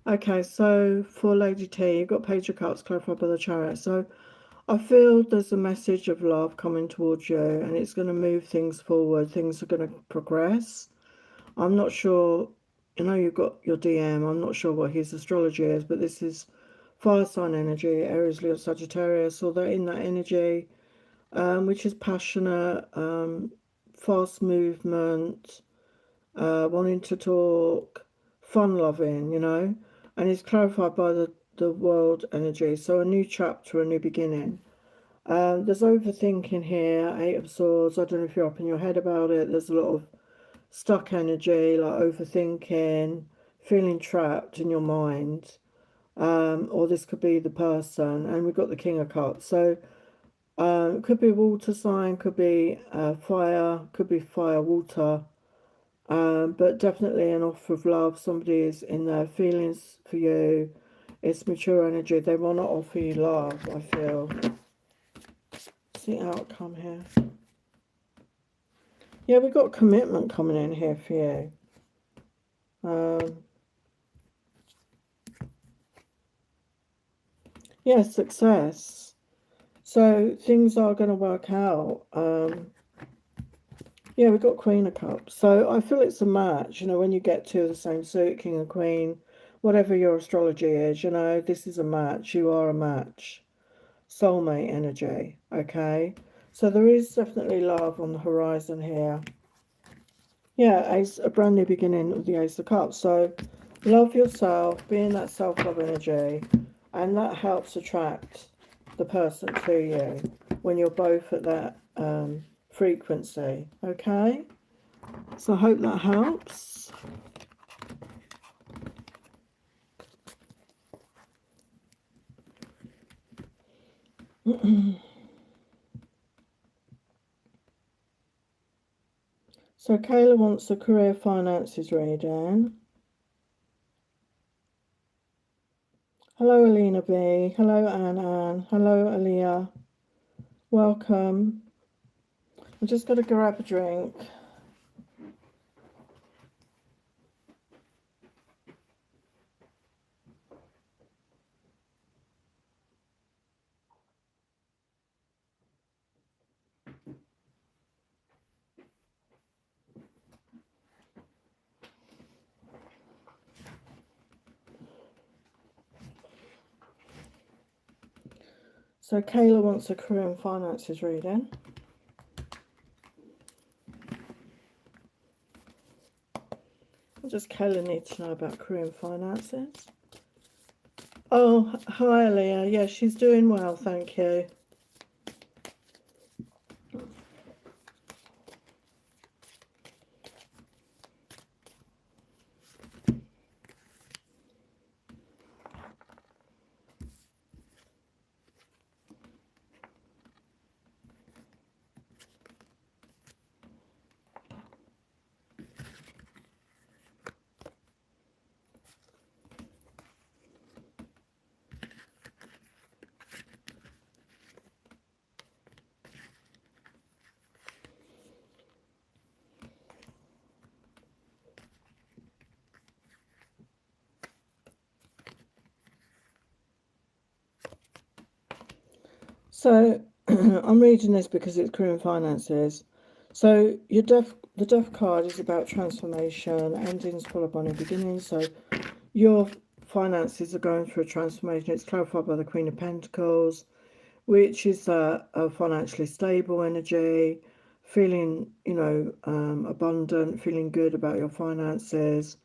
Okay, so for Lady T, you've got Page of Cups clarified by the Chariot. So I feel there's a message of love coming towards you, and it's going to move things forward. Things are going to progress. I'm not sure, you know, you've got your DM. I'm not sure what his astrology is, but this is fire sign energy, Aries, Leo, Sagittarius. So they're in that energy, which is passionate, fast movement, wanting to talk, fun loving, you know. and it's clarified by the world energy. So a new chapter, a new beginning. There's overthinking here, Eight of Swords. I don't know if you're up in your head about it. There's a lot of stuck energy, like overthinking, feeling trapped in your mind. Or this could be the person. And we've got the King of Cups. So it could be water sign, could be fire, could be fire, water. But definitely an offer of love. Somebody is in their feelings for you. It's mature energy. They want to offer you love, I feel. See outcome here. Yeah, we've got commitment coming in here for you. Yeah, success. So things are going to work out. Yeah, we've got Queen of Cups. So I feel it's a match, you know, when you get two of the same suit, King and Queen, whatever your astrology is, you know, this is a match. You are a match. Soulmate energy, okay? So there is definitely love on the horizon here. Yeah, a brand new beginning with the Ace of Cups. So love yourself, be in that self-love energy, and that helps attract the person to you when you're both at that frequency, okay? So I hope that helps. So Kayla wants a career finances reading. Hello, Alina B. Hello, Anne. Hello, Aliyah. Welcome. I'm just going to grab a drink. So Kayla wants a career and finances reading. What does Kayla need to know about career and finances? Oh, hi, Leah. Yeah, she's doing well, thank you. So I'm reading this because it's career and finances. So the Death card is about transformation, endings followed by new beginnings. So your finances are going through a transformation. It's clarified by the Queen of Pentacles, which is a financially stable energy, feeling, you know, abundant, feeling good about your finances.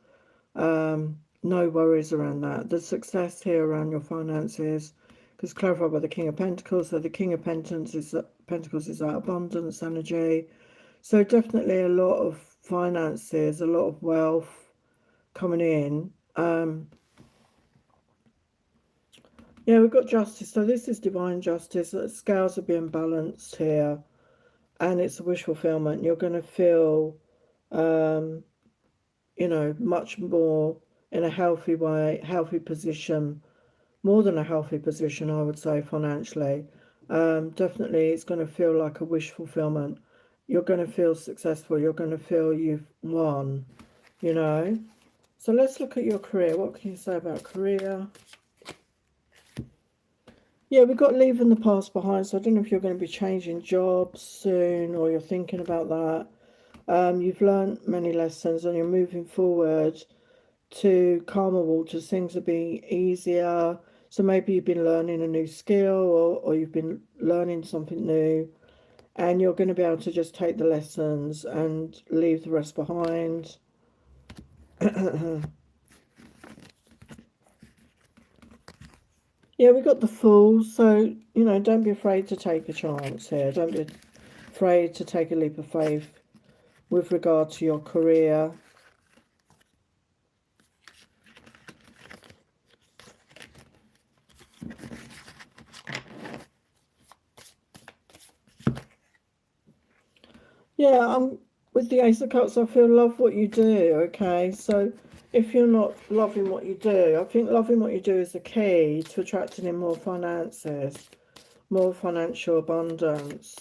No worries around that. The success here around your finances, because clarified by the King of Pentacles. So the King of Pentacles is that abundance energy. So definitely a lot of finances, a lot of wealth coming in. Yeah, we've got justice. So this is divine justice. The scales are being balanced here, and it's a wish fulfillment. You're going to feel, you know, much more in a healthy way, healthy position, more than a healthy position, I would say, financially. Definitely, it's going to feel like a wish fulfillment. You're going to feel successful. You're going to feel you've won, you know. So let's look at your career. What can you say about career? Yeah, we've got leaving the past behind. So I don't know if you're going to be changing jobs soon or you're thinking about that. You've learned many lessons and you're moving forward to calmer waters. Things will be easier. So maybe you've been learning a new skill or you've been learning something new and you're going to be able to just take the lessons and leave the rest behind. Yeah, we got the Fool, so, you know, don't be afraid to take a chance here. Don't be afraid to take a leap of faith with regard to your career. Yeah, with the Ace of Cups, I feel love what you do, okay? So if you're not loving what you do, I think loving what you do is the key to attracting in more finances, more financial abundance.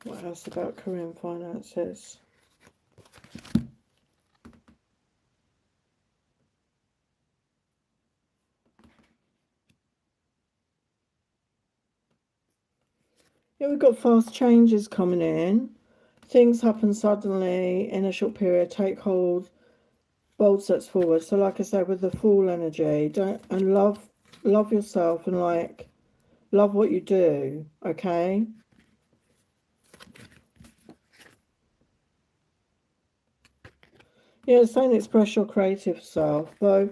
What else about career and finances? Yeah, we've got fast changes coming in. Things happen suddenly in a short period, take hold, bold steps forward. So like I said, with the Fool energy, don't and love yourself and like love what you do, okay? Yeah, it's saying express your creative self. Though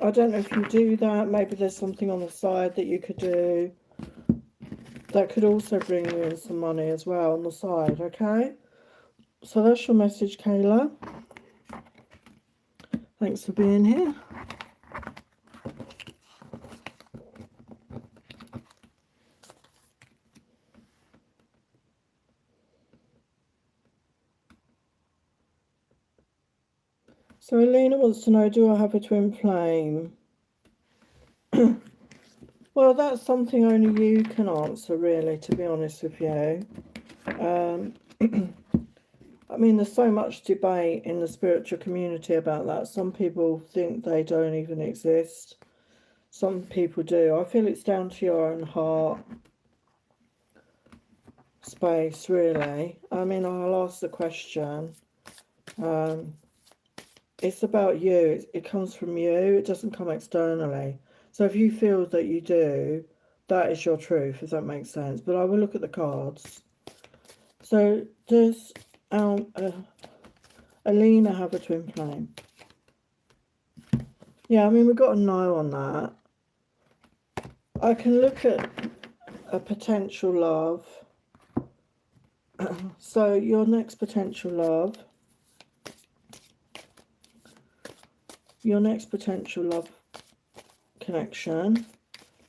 I don't know if you do that. Maybe there's something on the side that you could do that could also bring you in some money as well on the side, okay? So that's your message, Kayla. Thanks for being here. So Alina wants to know, do I have a twin flame? Well, that's something only you can answer, really, to be honest with you. I mean, there's so much debate in the spiritual community about that. Some people think they don't even exist. Some people do. I feel it's down to your own heart space, really. I mean, I'll ask the question. It's about you. It comes from you. It doesn't come externally. So if you feel that you do, that is your truth, if that makes sense. But I will look at the cards. So does Alina have a twin flame? Yeah, I mean, we've got a no on that. I can look at a potential love. So your next potential love. Your next potential love connection.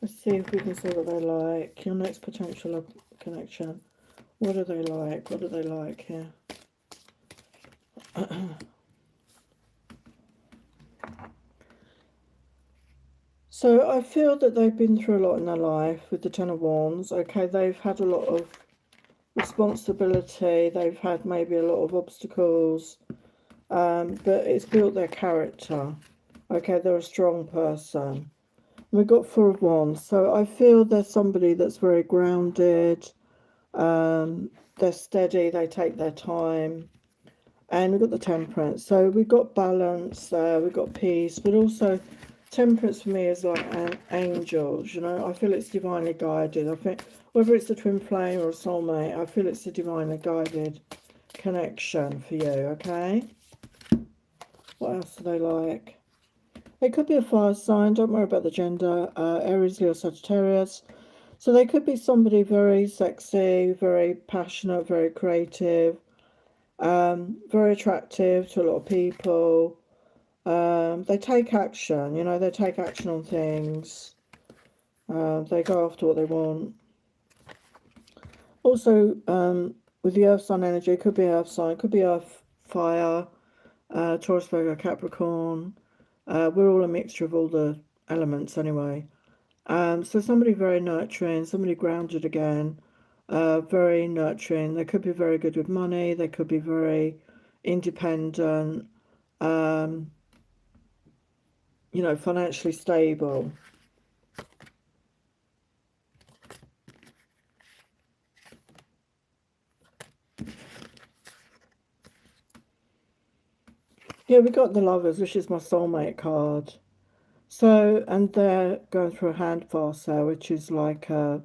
Let's see if we can see what they like. Your next potential love connection. What are they like? What do they like here? So I feel that they've been through a lot in their life with the Ten of Wands. Okay, they've had a lot of responsibility. They've had maybe a lot of obstacles, but it's built their character. Okay, they're a strong person. We've got Four of Wands. So I feel there's somebody that's very grounded. They're steady. They take their time. And we've got the Temperance. So we've got balance there. We've got peace. But also, Temperance for me is like angels. You know, I feel it's divinely guided. I think whether it's a twin flame or a soulmate, I feel it's a divinely guided connection for you, okay? What else do they like? They could be a fire sign. Don't worry about the gender. Aries, Leo, Sagittarius. So they could be somebody very sexy, very passionate, very creative, very attractive to a lot of people. They take action, you know, they take action on things. They go after what they want. Also, with the earth sign energy, it could be earth sign, could be earth, fire, Taurus, Virgo, Capricorn. We're all a mixture of all the elements anyway. So somebody very nurturing, somebody grounded again, very nurturing. They could be very good with money. They could be very independent, you know, financially stable. Yeah, we got the Lovers, which is my soulmate card. So, and they're going through a hand fast there, which is like a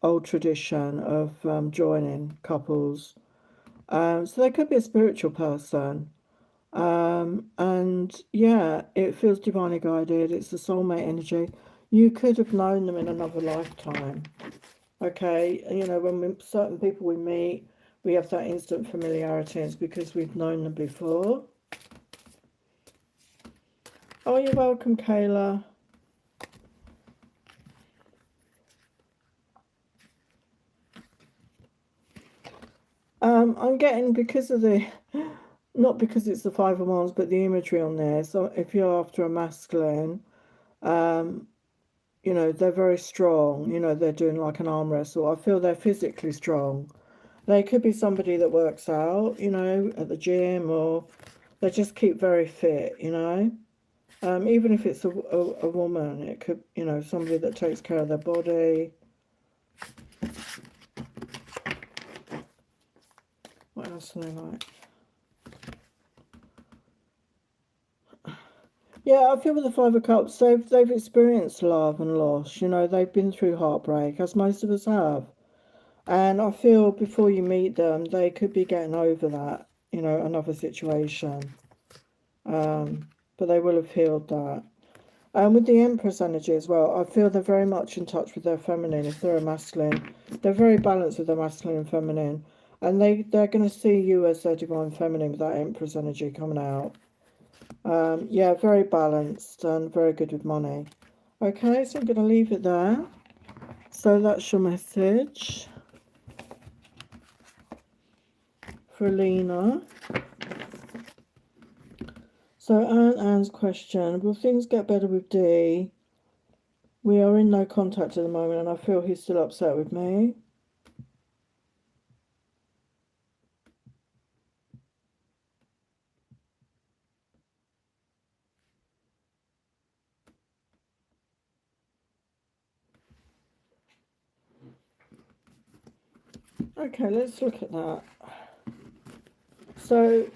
old tradition of joining couples. So they could be a spiritual person. And yeah, it feels divinely guided. It's the soulmate energy. You could have known them in another lifetime. Okay, you know, when certain people we meet, we have that instant familiarity. It's because we've known them before. Oh, you're welcome, Kayla. I'm getting, because of the, not because it's the Five of Wands, but the imagery on there. So if you're after a masculine, you know, they're very strong. You know, they're doing like an arm wrestle. I feel they're physically strong. They could be somebody that works out, you know, at the gym, or they just keep very fit, you know. Even if it's a woman, it could, you know, somebody that takes care of their body. What else do they like? Yeah, I feel with the Five of Cups, they've experienced love and loss. You know, they've been through heartbreak, as most of us have. And I feel before you meet them, they could be getting over that, you know, another situation. But they will have healed that. And with the Empress energy as well, I feel they're very much in touch with their feminine. If they're a masculine, they're very balanced with their masculine and feminine. And they're going to see you as their divine feminine with that Empress energy coming out. Yeah, very balanced and very good with money. Okay, so I'm going to leave it there. So that's your message for Lena. So Anne's question, will things get better with D? We are in no contact at the moment and I feel he's still upset with me. Okay, let's look at that. So,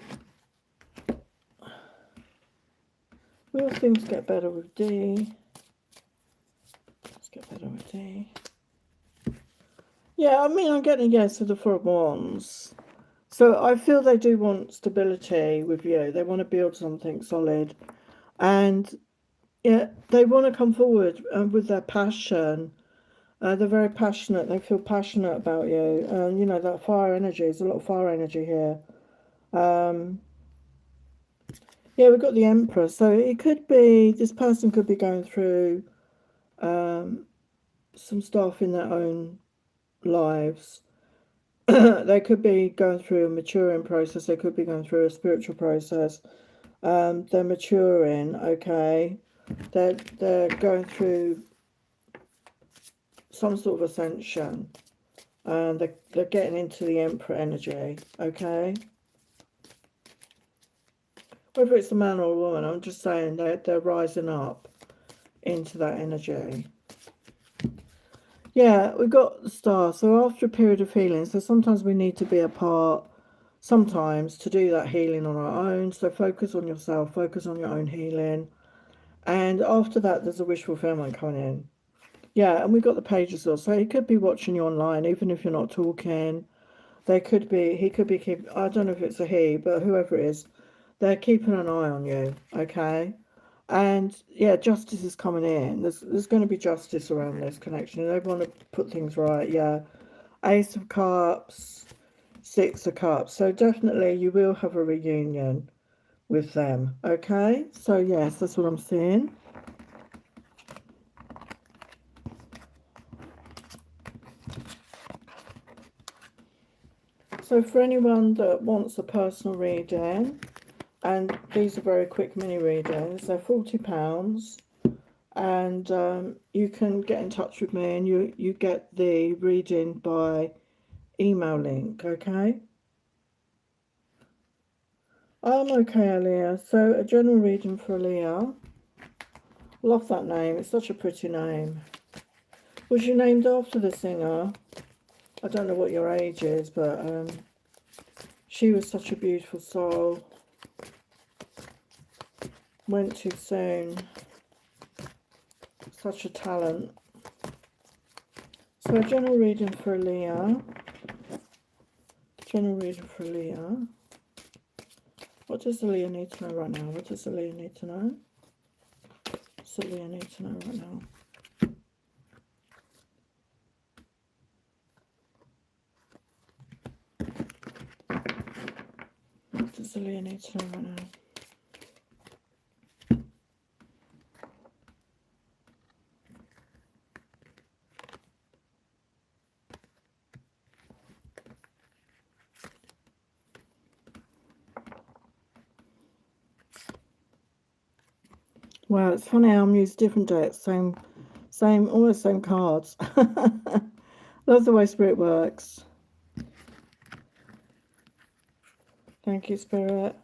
will things get better with D? Let's get better with D. Yeah, I mean, I'm getting a yes with the Four of Wands. So I feel they do want stability with you. They want to build something solid. And yeah, they want to come forward with their passion. They're very passionate. They feel passionate about you. And, you know, that fire energy, there's a lot of fire energy here. Yeah, we've got the Emperor. So it could be, this person could be going through some stuff in their own lives. They could be going through a maturing process. They could be going through a spiritual process. They're maturing, okay. They're going through some sort of ascension. And they're getting into the Emperor energy, okay. Whether it's a man or a woman, I'm just saying they're rising up into that energy. Yeah, we've got the Star. So after a period of healing, so sometimes we need to be apart, sometimes, to do that healing on our own. So focus on yourself, focus on your own healing. And after that, there's a wish fulfillment coming in. Yeah, and we've got the Page of Swords. So he could be watching you online, even if you're not talking. He could be keeping, I don't know if it's a he, but whoever it is, they're keeping an eye on you, okay? And yeah, justice is coming in. There's going to be justice around this connection. They want to put things right, yeah. Ace of Cups, Six of Cups. So definitely you will have a reunion with them, okay? So yes, that's what I'm seeing. So for anyone that wants a personal reading, and these are very quick mini readings, they're £40, and you can get in touch with me and you get the reading by email link, okay? I'm okay, Aaliyah. So a general reading for Aaliyah. Love that name. It's such a pretty name. Was you named after the singer? I don't know what your age is, but she was such a beautiful soul. Went too soon. Such a talent. So a general reading for Aaliyah. General reading for Aaliyah. What does Leah need to know right now? What does Leah need to know? What does Leah need to know right now? What does Leah need to know right now? Wow, it's funny how I'm using different decks, same, almost same cards. Love the way Spirit works. Thank you, Spirit.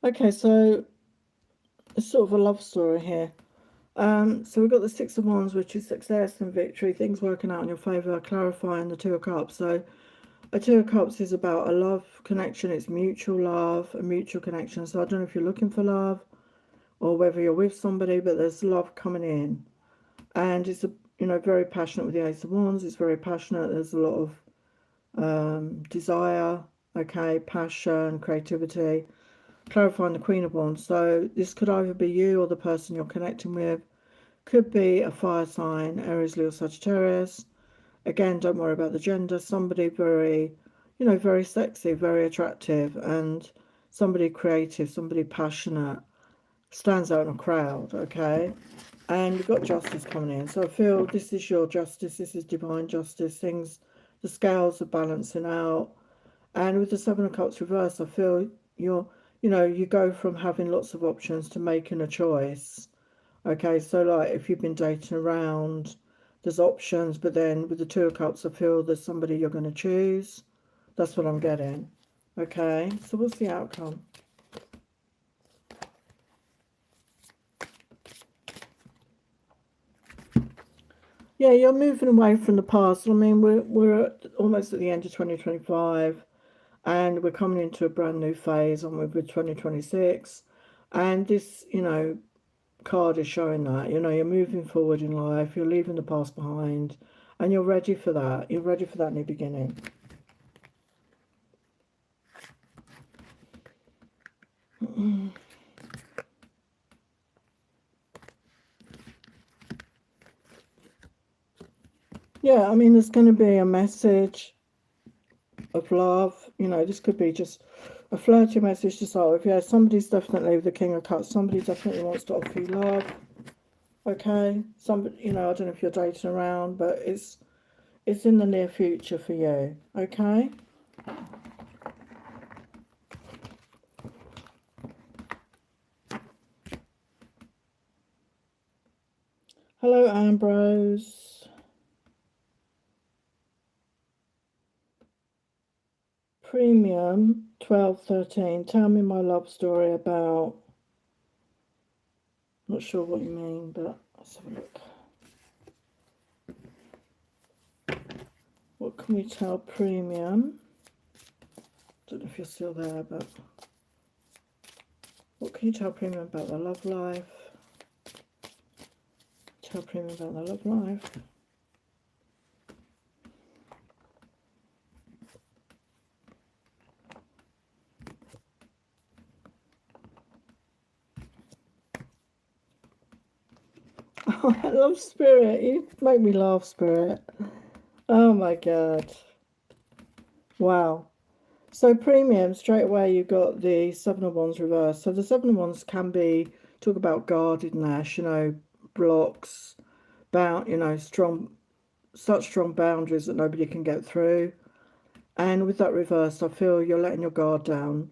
Okay, so it's sort of a love story here. So we've got the Six of Wands, which is success and victory, things working out in your favour, clarifying the Two of Cups. So a Two of Cups is about a love connection. It's mutual love, a mutual connection. So I don't know if you're looking for love or whether you're with somebody, but there's love coming in. And it's, very passionate with the Ace of Wands. It's very passionate. There's a lot of desire, okay, passion, creativity. Clarifying the Queen of Wands. So this could either be you or the person you're connecting with. Could be a fire sign, Aries, Leo, Sagittarius. Again, don't worry about the gender. Somebody very, very sexy, very attractive, and somebody creative, somebody passionate, stands out in a crowd, okay? And we've got justice coming in. So I feel this is your justice. This is divine justice. Things, the scales are balancing out. And with the Seven of Cups reversed, I feel you go from having lots of options to making a choice. Okay, so like if you've been dating around, there's options, but then with the Two of Cups, I feel there's somebody you're going to choose. That's what I'm getting. Okay, so what's the outcome? Yeah, you're moving away from the past. I mean, we're almost at the end of 2025, and we're coming into a brand new phase on with 2026. And this, card is showing that, you're moving forward in life, you're leaving the past behind, and you're ready for that. You're ready for that new beginning. Yeah, I mean, there's going to be a message of love. This could be just a flirty message to start with. Yeah, somebody's definitely with the King of Cups. Somebody definitely wants to offer you love. Okay, somebody, I don't know if you're dating around, but it's in the near future for you. Okay. Hello, Ambrose. Premium 1213. Tell me my love story about. Not sure what you mean, but let's have a look. What can we tell Premium? Don't know if you're still there, but what can you tell Premium about their love life? Tell Premium about their love life. Oh, I love Spirit. You make me laugh, Spirit. Oh my God. Wow. So Premium, straight away you got the Seven of Wands reversed. So the Seven of Wands can be, talk about guardedness, blocks, such strong boundaries that nobody can get through. And with that reversed, I feel you're letting your guard down.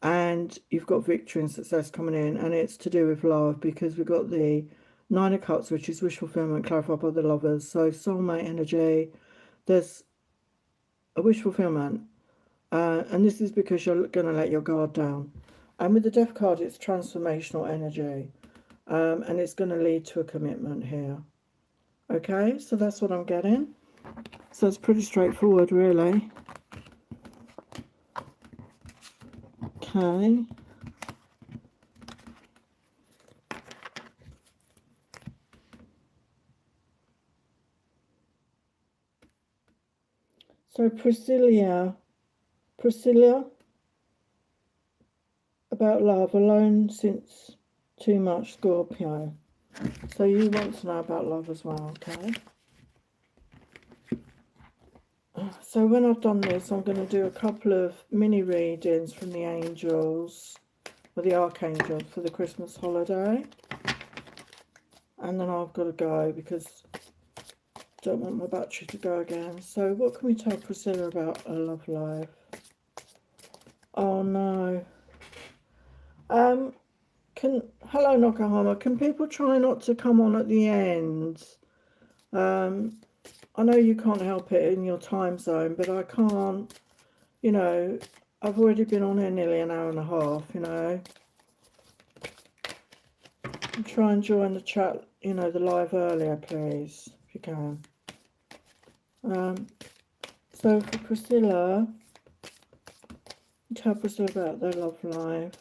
And you've got victory and success coming in. And it's to do with love, because we've got the Nine of Cups, which is wish fulfillment, clarified by the Lovers. So soulmate energy, there's a wish fulfillment. And this is because you're going to let your guard down. And with the Death card, it's transformational energy. And it's going to lead to a commitment here. Okay, so that's what I'm getting. So it's pretty straightforward, really. Okay. So Priscilla, about love, alone since too much, Scorpio. So you want to know about love as well, okay? So when I've done this, I'm going to do a couple of mini readings from the angels, or the archangels, for the Christmas holiday. And then I've got to go because I don't want my battery to go again. So what can we tell Priscilla about her love life? Oh no. Hello Nakahama, can people try not to come on at the end? I know you can't help it in your time zone, but I can't, you know, I've already been on here nearly an hour and a half, you know. And try and join the chat, you know, the live earlier, please, if you can. So for Priscilla, tell Priscilla about their love life.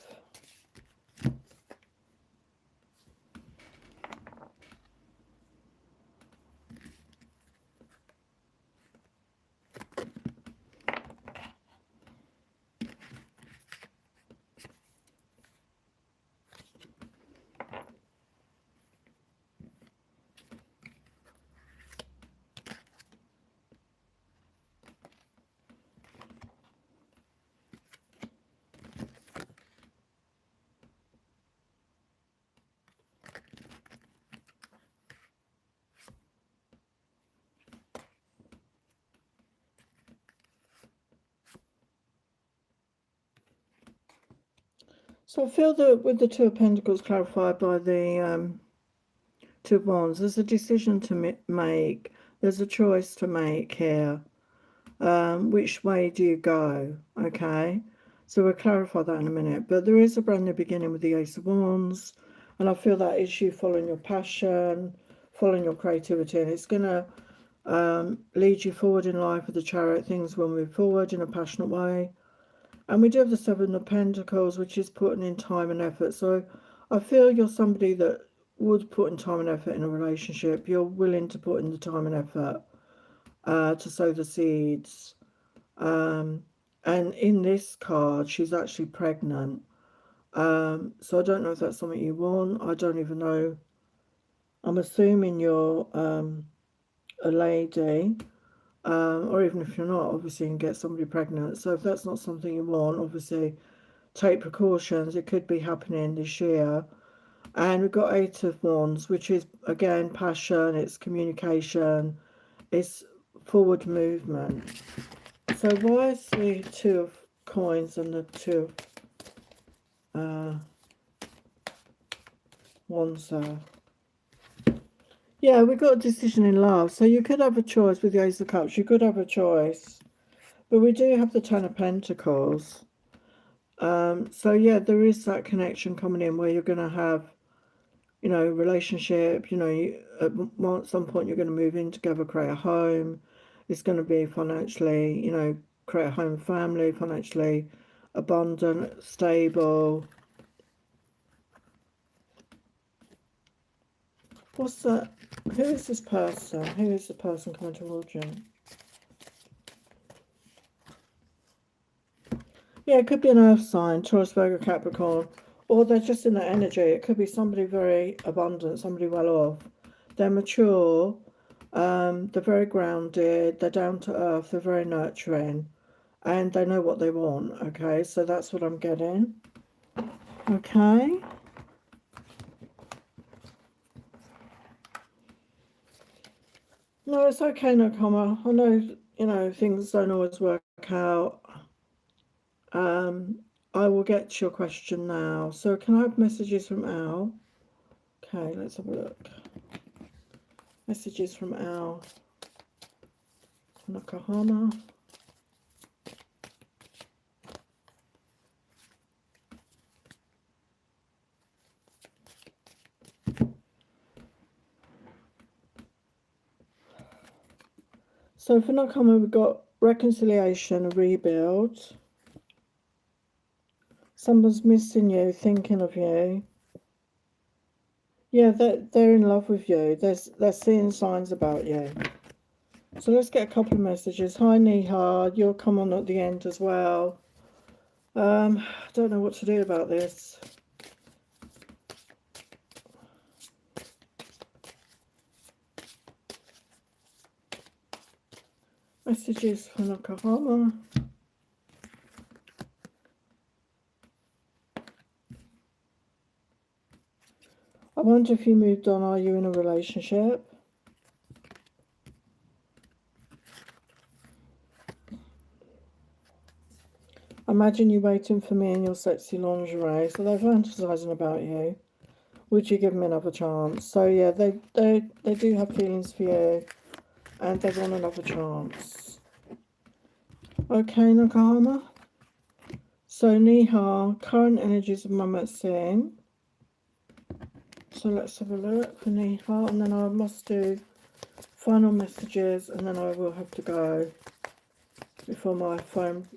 So I feel that with the Two of Pentacles clarified by the Two of Wands, there's a decision to make. There's a choice to make here. Which way do you go? Okay, so we'll clarify that in a minute. But there is a brand new beginning with the Ace of Wands, and I feel that is you following your passion, following your creativity, and it's going to lead you forward in life with the Chariot. Things will move forward in a passionate way. And we do have the Seven of Pentacles, which is putting in time and effort. So I feel you're somebody that would put in time and effort in a relationship. You're willing to put in the time and effort to sow the seeds. And in this card, she's actually pregnant. So I don't know if that's something you want. I don't even know. I'm assuming you're a lady. Or even if you're not, obviously you can get somebody pregnant. So if that's not something you want, obviously take precautions. It could be happening this year. And we've got Eight of Wands, which is, again, passion, it's communication, it's forward movement. So why is the Two of Coins and the Two of Wands there? Yeah, we've got a decision in love. So you could have a choice with the Ace of Cups. You could have a choice. But we do have the Ten of Pentacles. So yeah, there is that connection coming in where you're going to have, you know, relationship, you know, at some point you're going to move in together, create a home. It's going to be financially, you know, create a home, family, financially abundant, stable. What's that? Who is this person? Who is the person coming towards you? Yeah, it could be an earth sign, Taurus, Virgo, Capricorn, or they're just in that energy. It could be somebody very abundant, somebody well off. They're mature, they're very grounded, they're down to earth, they're very nurturing, and they know what they want, okay? So that's what I'm getting. Okay. No, it's okay, Nakama. I know, you know, things don't always work out. I will get to your question now. So can I have messages from Al? Okay, let's have a look. Messages from Al Nakahama. So for Nakahama, we've got reconciliation, a rebuild. Someone's missing you, thinking of you. Yeah, they're in love with you. They're seeing signs about you. So let's get a couple of messages. Hi Neha, you'll come on at the end as well. I don't know what to do about this. Messages from Nakahama. I wonder if you moved on. Are you in a relationship? Imagine you waiting for me in your sexy lingerie. So they're fantasizing about you. Would you give them another chance? So yeah, they do have feelings for you, and they want another chance. Okay, Nakahama. So Neha, current energies of Mama Singh. So let's have a look for Neha, and then I must do final messages, and then I will have to go before my phone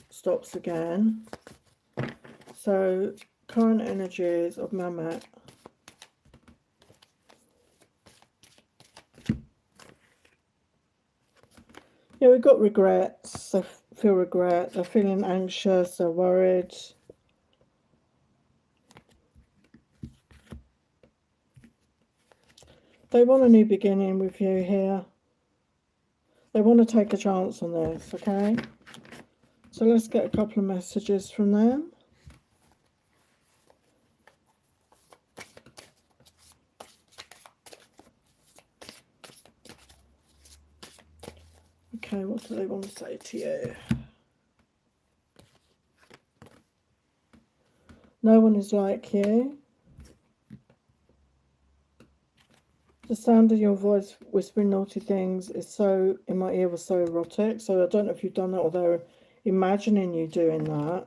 stops again. So current energies of Mamet. Yeah, we've got regrets. They feel regret. They're feeling anxious. They're worried. They want a new beginning with you here. They want to take a chance on this, okay? So let's get a couple of messages from them. Okay, what do they want to say to you? No one is like you. The sound of your voice whispering naughty things is so, in my ear, was so erotic. So I don't know if you've done that or they're imagining you doing that.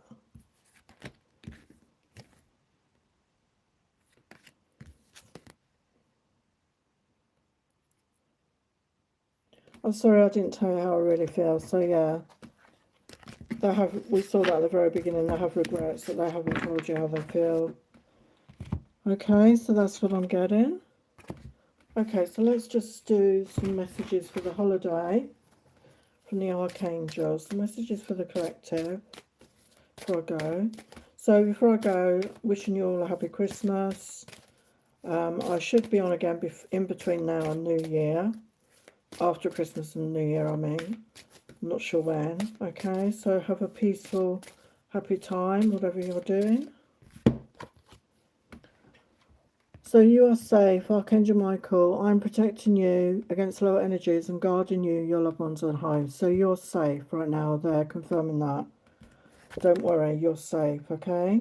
I'm sorry I didn't tell you how I really feel. So yeah, we saw that at the very beginning. They have regrets that they haven't told you how they feel. Okay, so that's what I'm getting. Okay, so let's just do some messages for the holiday from the archangels. The messages for the collective before I go. So before I go, wishing you all a happy Christmas. I should be on again in between now and New Year. After Christmas and New Year, I mean. I'm not sure when. Okay, so have a peaceful, happy time, whatever you're doing. So you are safe, Archangel Michael. I'm protecting you against low energies and guarding you, your loved ones at home. So you're safe right now. They're confirming that. Don't worry, you're safe, okay?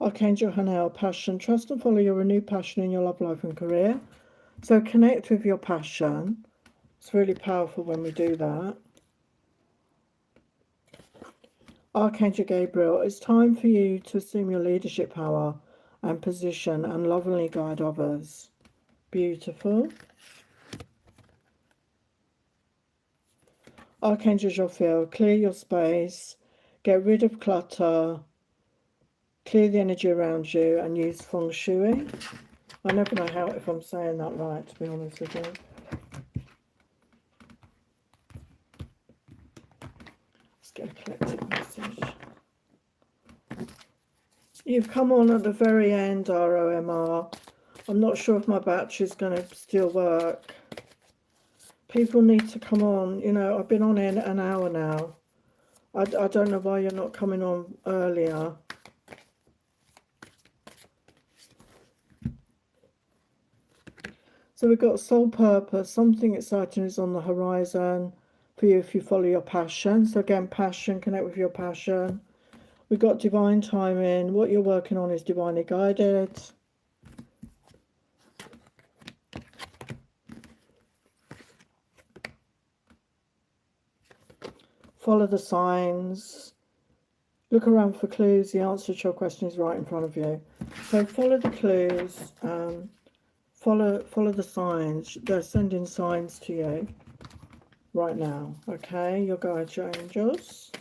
Archangel Hanel, passion. Trust and follow your renewed passion in your love life and career. So connect with your passion. It's really powerful when we do that. Archangel Gabriel, it's time for you to assume your leadership power and position and lovingly guide others. Beautiful. Archangel Jophiel, clear your space, get rid of clutter, clear the energy around you and use feng shui. I never know how if I'm saying that right, to be honest with you. Let's get a collective message. You've come on at the very end, ROMR. I'm not sure if my battery's going to still work. People need to come on. You know, I've been on in an hour now. I don't know why you're not coming on earlier. So we've got soul purpose. Something exciting is on the horizon for you if you follow your passion. So again, passion, connect with your passion. We've got divine timing. What you're working on is divinely guided. Follow the signs. Look around for clues. The answer to your question is right in front of you. So follow the clues. Follow the signs. They're sending signs to you right now. Okay, your guides, your angels.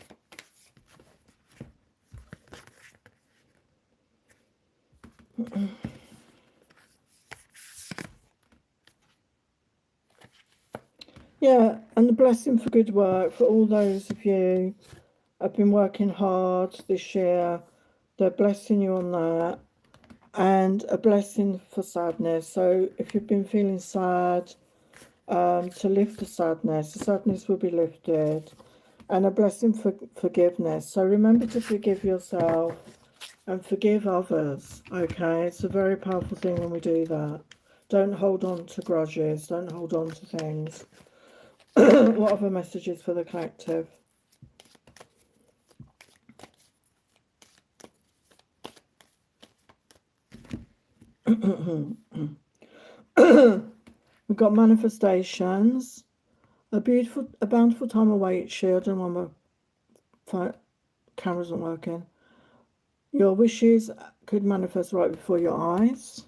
Yeah, and the blessing for good work for all those of you who have been working hard this year. They're blessing you on that. And a blessing for sadness. So if you've been feeling sad, to lift the sadness will be lifted. And a blessing for forgiveness. So remember to forgive yourself and forgive others. Okay, it's a very powerful thing when we do that. Don't hold on to grudges. Don't hold on to things. What other messages for the collective? We've got manifestations. A bountiful time awaits you. I don't know why my camera's not working. Your wishes could manifest right before your eyes.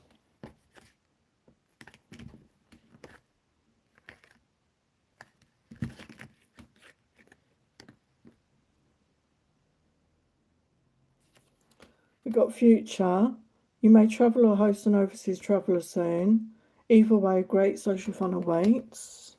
We've got future. You may travel or host an overseas traveller soon. Either way, great social fun awaits.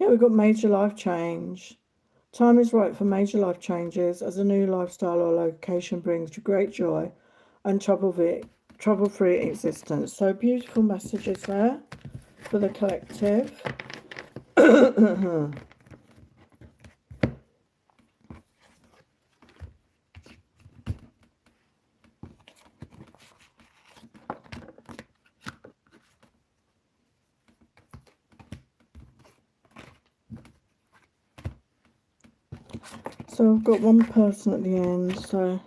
Yeah, we've got major life change. Time is right for major life changes as a new lifestyle or location brings you great joy and trouble-free existence. So beautiful messages there for the collective. So I've got one person at the end, so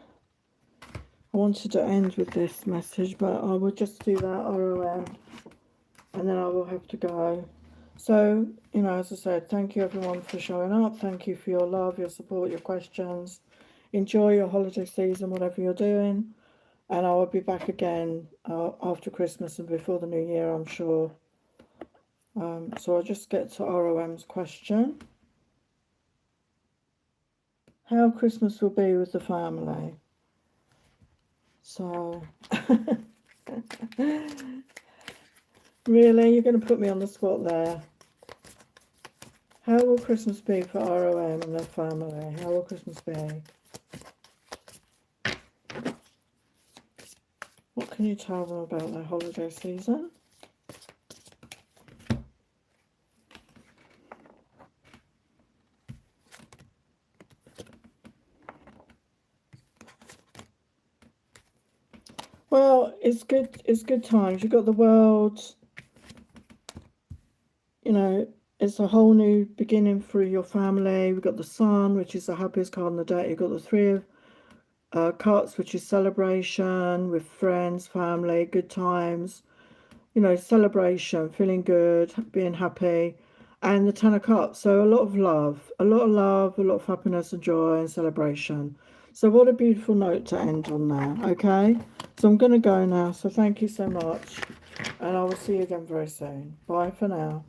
I wanted to end with this message, but I will just do that ROM and then I will have to go. So, you know, as I said, thank you everyone for showing up. Thank you for your love, your support, your questions. Enjoy your holiday season, whatever you're doing. And I will be back again after Christmas and before the new year, I'm sure. So I'll just get to ROM's question. How Christmas will be with the family. So, really, you're going to put me on the spot there. How will Christmas be for ROM and their family? How will Christmas be? What can you tell them about their holiday season? Well, it's good times. You've got the world, you know, it's a whole new beginning for your family. We've got the Sun, which is the happiest card in the deck. You've got the Three of Cups, which is celebration with friends, family, good times. You know, celebration, feeling good, being happy. And the Ten of Cups. So a lot of love, a lot of happiness and joy and celebration. So what a beautiful note to end on there, okay? So I'm going to go now. So thank you so much. And I will see you again very soon. Bye for now.